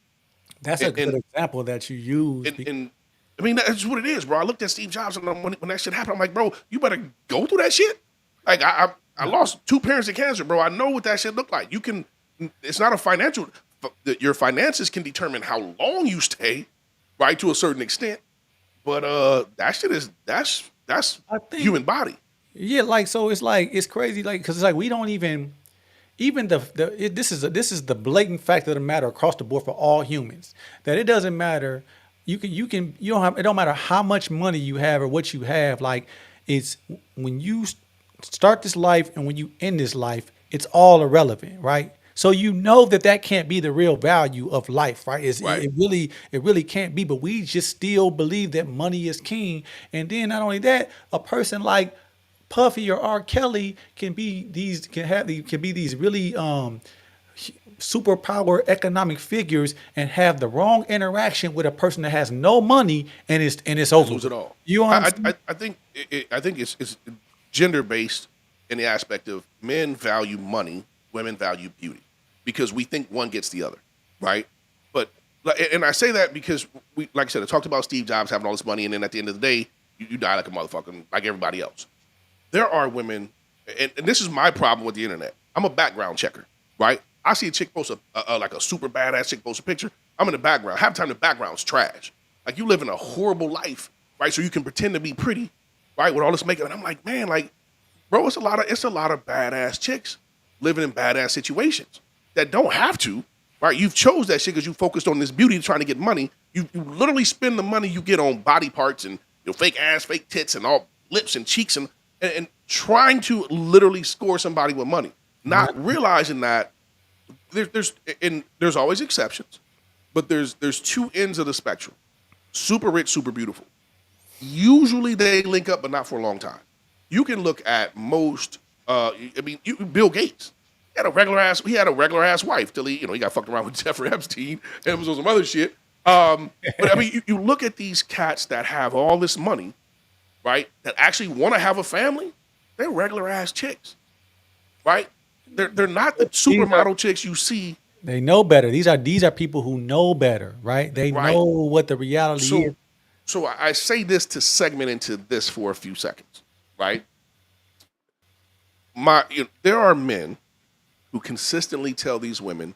that's a And good and, example that you use. and I mean that's what it is, bro. I looked at Steve Jobs and when that shit happened, I'm like, bro, you better go through that shit. Like I lost two parents to cancer, bro. I know what that shit looked like. You can. It's not a financial. Your finances can determine how long you stay, right, to a certain extent. But that shit is that's I think, human body. yeah, like so it's like it's crazy, like because it's like we don't even this is the blatant fact of the matter across the board for all humans that it doesn't matter. You don't have it don't matter how much money you have or what you have. Like it's when you start this life and when you end this life, it's all irrelevant, right? So you know that that can't be the real value of life, right? Right. It really can't be. But we just still believe that money is king. And then not only that, a person like Puffy or R. Kelly can be these really superpower economic figures and have the wrong interaction with a person that has no money and it's And over lose it with. all. You know what I'm saying? I think it's gender based in the aspect of men value money, women value beauty, because we think one gets the other, right? But and I say that because we, like I said, I talked about Steve Jobs having all this money, and then at the end of the day, you die like a motherfucker, like everybody else. There are women, and this is my problem with the internet. I'm a background checker, right? I see a chick post like a super badass chick post a picture. I'm in the background. Half the time the background's trash. Like you live in a horrible life, right? So you can pretend to be pretty, right, with all this makeup. And I'm like, man, like, bro, it's a lot of badass chicks living in badass situations that don't have to, right? You've chose that shit because you focused on this beauty trying to get money. You literally spend the money you get on body parts and fake ass, fake tits, and all lips and cheeks and trying to literally score somebody with money, not realizing that there's always exceptions, but there's two ends of the spectrum: super rich, super beautiful. Usually they link up, but not for a long time. You can look at most. Bill Gates he had a regular ass wife till he got fucked around with Jeffrey Epstein and was on some other shit. But I mean, you look at these cats that have all this money, right? That actually want to have a family. They're regular ass chicks, right? They're not the These are supermodel chicks you see, They know better. These are people who know better, right? They right? know what the reality is. So I say this to segment into this for a few seconds, right? There are men who consistently tell these women,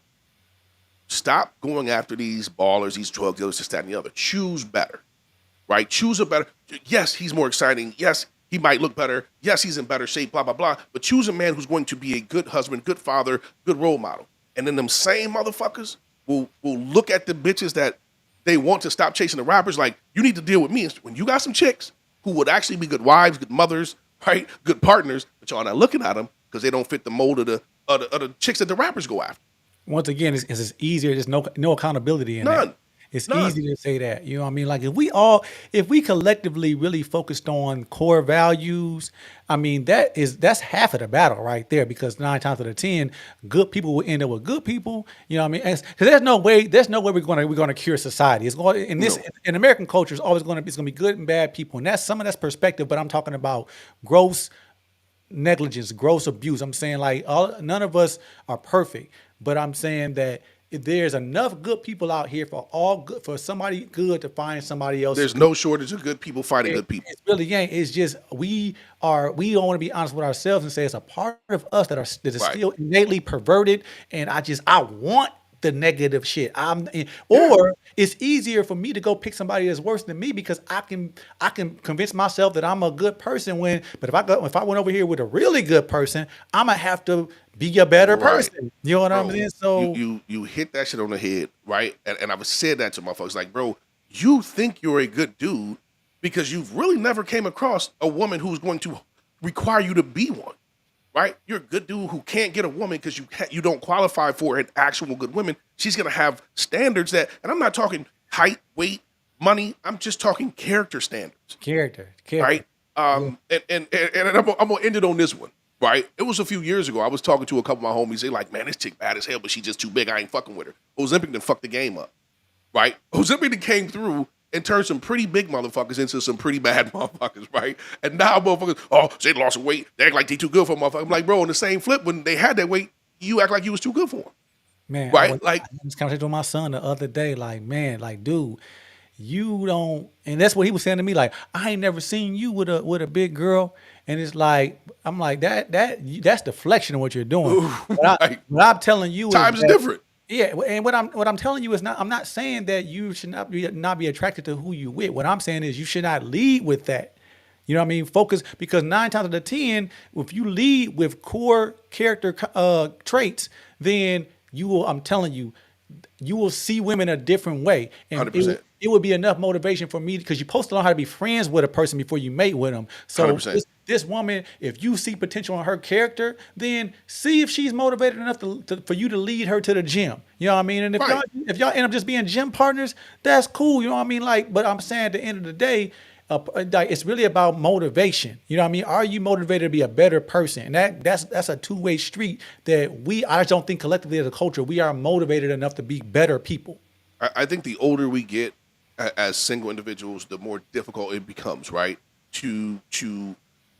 stop going after these ballers, these drug dealers, this, that, and the other. Choose better, right? Choose a better. Yes, he's more exciting. Yes, he might look better. Yes, he's in better shape, blah, blah, blah. But choose a man who's going to be a good husband, good father, good role model. And then them same motherfuckers will look at the bitches that they want to stop chasing the rappers like, you need to deal with me. When you got some chicks who would actually be good wives, good mothers, right? Good partners, but y'all not looking at them because they don't fit the mold of the chicks that the rappers go after. Once again, it's easier. There's no accountability in None. that. It's None. easy to say that. You know what I mean? Like if we collectively really focused on core values, I mean that's half of the battle right there. Because 9 times out of 10, good people will end up with good people. You know what I mean? Because there's no way we're gonna cure society. It's going No. in American culture. It's gonna be good and bad people, and that's perspective. But I'm talking about gross negligence, gross abuse. I'm saying like none of us are perfect, but I'm saying that if there's enough good people out here for somebody good to find somebody else. There's no shortage of good people fighting It, good people. it really ain't. It's just we don't want to be honest with ourselves and say it's a part of us that is Right. still innately perverted, and I want the negative shit. Yeah. Or it's easier for me to go pick somebody that's worse than me because I can convince myself that I'm a good person but if I went over here with a really good person, I'm gonna have to be a better Right. person. You know what I'm Bro, saying? So you hit that shit on the head, right? And I've said that to motherfuckers, like, bro, you think you're a good dude because you've really never came across a woman who's going to require you to be one, right? You're a good dude who can't get a woman because you don't qualify for an actual good woman. She's gonna have standards that, and I'm not talking height, weight, money. I'm just talking character standards, Character. right? And I'm gonna end it on this one, right? It was a few years ago. I was talking to a couple of my homies. They like, man, this chick bad as hell, but she just too big. I ain't fucking with her. Ozempic done fucked the game up, right? Ozempic came through and turned some pretty big motherfuckers into some pretty bad motherfuckers, right? And now motherfuckers, oh, they lost some weight. They act like they too good for a motherfucker. I'm like, bro, on the same flip, when they had that weight, you act like you was too good for them. Man, right? I had this conversation with my son the other day. Like, man, like, dude, you don't, and that's what he was saying to me. Like, I ain't never seen you with a big girl, and it's like, I'm like that's deflection of what you're doing. Right. What I'm telling you Times is different. Yeah, and what I'm telling you is not. I'm not saying that you should not be attracted to who you with. What I'm saying is you should not lead with that. You know what I mean? Focus, because 9 times out of 10, if you lead with core character traits, then you will. I'm telling you, you will see women a different way, and 100%. it would be enough motivation for me, because you're supposed to learn how to be friends with a person before you mate with them. So 100%. this woman, if you see potential in her character, then see if she's motivated enough for you to lead her to the gym. You know what I mean? And Right. if y'all end up just being gym partners, that's cool. You know what I mean? Like, but I'm saying at the end of the day, like, it's really about motivation. You know what I mean? Are you motivated to be a better person? And that's a two-way street that I just don't think collectively as a culture we are motivated enough to be better people. I think the older we get as single individuals, the more difficult it becomes, right? To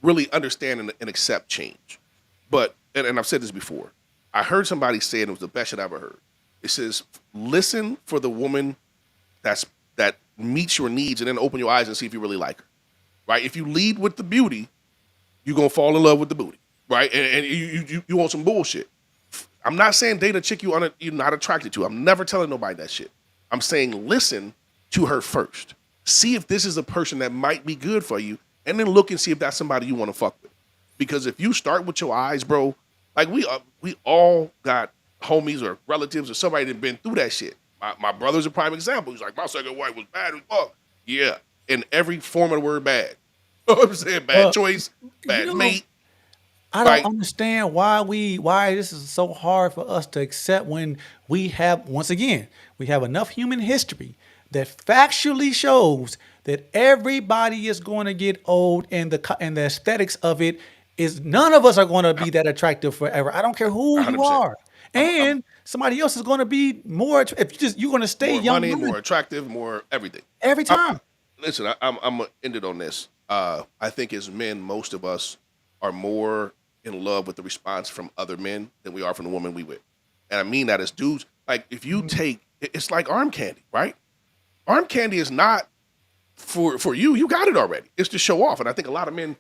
really understand and accept change. But, and I've said this before, I heard somebody say it, and it was the best shit I ever heard. It says, listen for the woman that meets your needs, and then open your eyes and see if you really like her, right? If you lead with the beauty, you're going to fall in love with the booty, right? And you want some bullshit. I'm not saying date a chick you're not attracted to. I'm never telling nobody that shit. I'm saying listen to her first. See if this is a person that might be good for you, and then look and see if that's somebody you want to fuck with. Because if you start with your eyes, bro, like we all got homies or relatives or somebody that been through that shit. My brother's a prime example. He's like, my second wife was bad as fuck. Yeah, in every form of the word bad. You know what I'm saying? Bad choice, bad mate. I don't understand why this is so hard for us to accept, when we have, once again, we have enough human history that factually shows that everybody is going to get old, and the aesthetics of it is, none of us are going to be that attractive forever. I don't care who 100%. you are. And somebody else is going to be more, if you're going to stay more young. Money, more attractive, more everything. Every time. Listen, I'm going to end it on this. I think as men, most of us are more in love with the response from other men than we are from the woman we with. And I mean that as dudes. Like, if you take, it's like arm candy, right? Arm candy is not for you. You got it already. It's to show off. And I think a lot of men,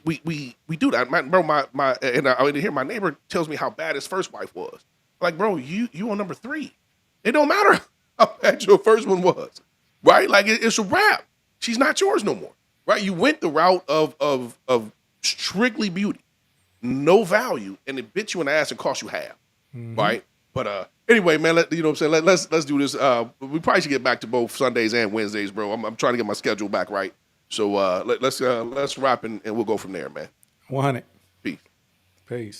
we do that. My neighbor tells me how bad his first wife was. Like, bro, you on number 3. It don't matter how bad your first one was, right? Like, it's a wrap. She's not yours no more, right? You went the route of strictly beauty, no value, and it bit you in the ass and cost you half, right? But anyway, man, you know what I'm saying? Let's do this. We probably should get back to both Sundays and Wednesdays, bro. I'm trying to get my schedule back right. So let's wrap and we'll go from there, man. 100. Peace. Peace.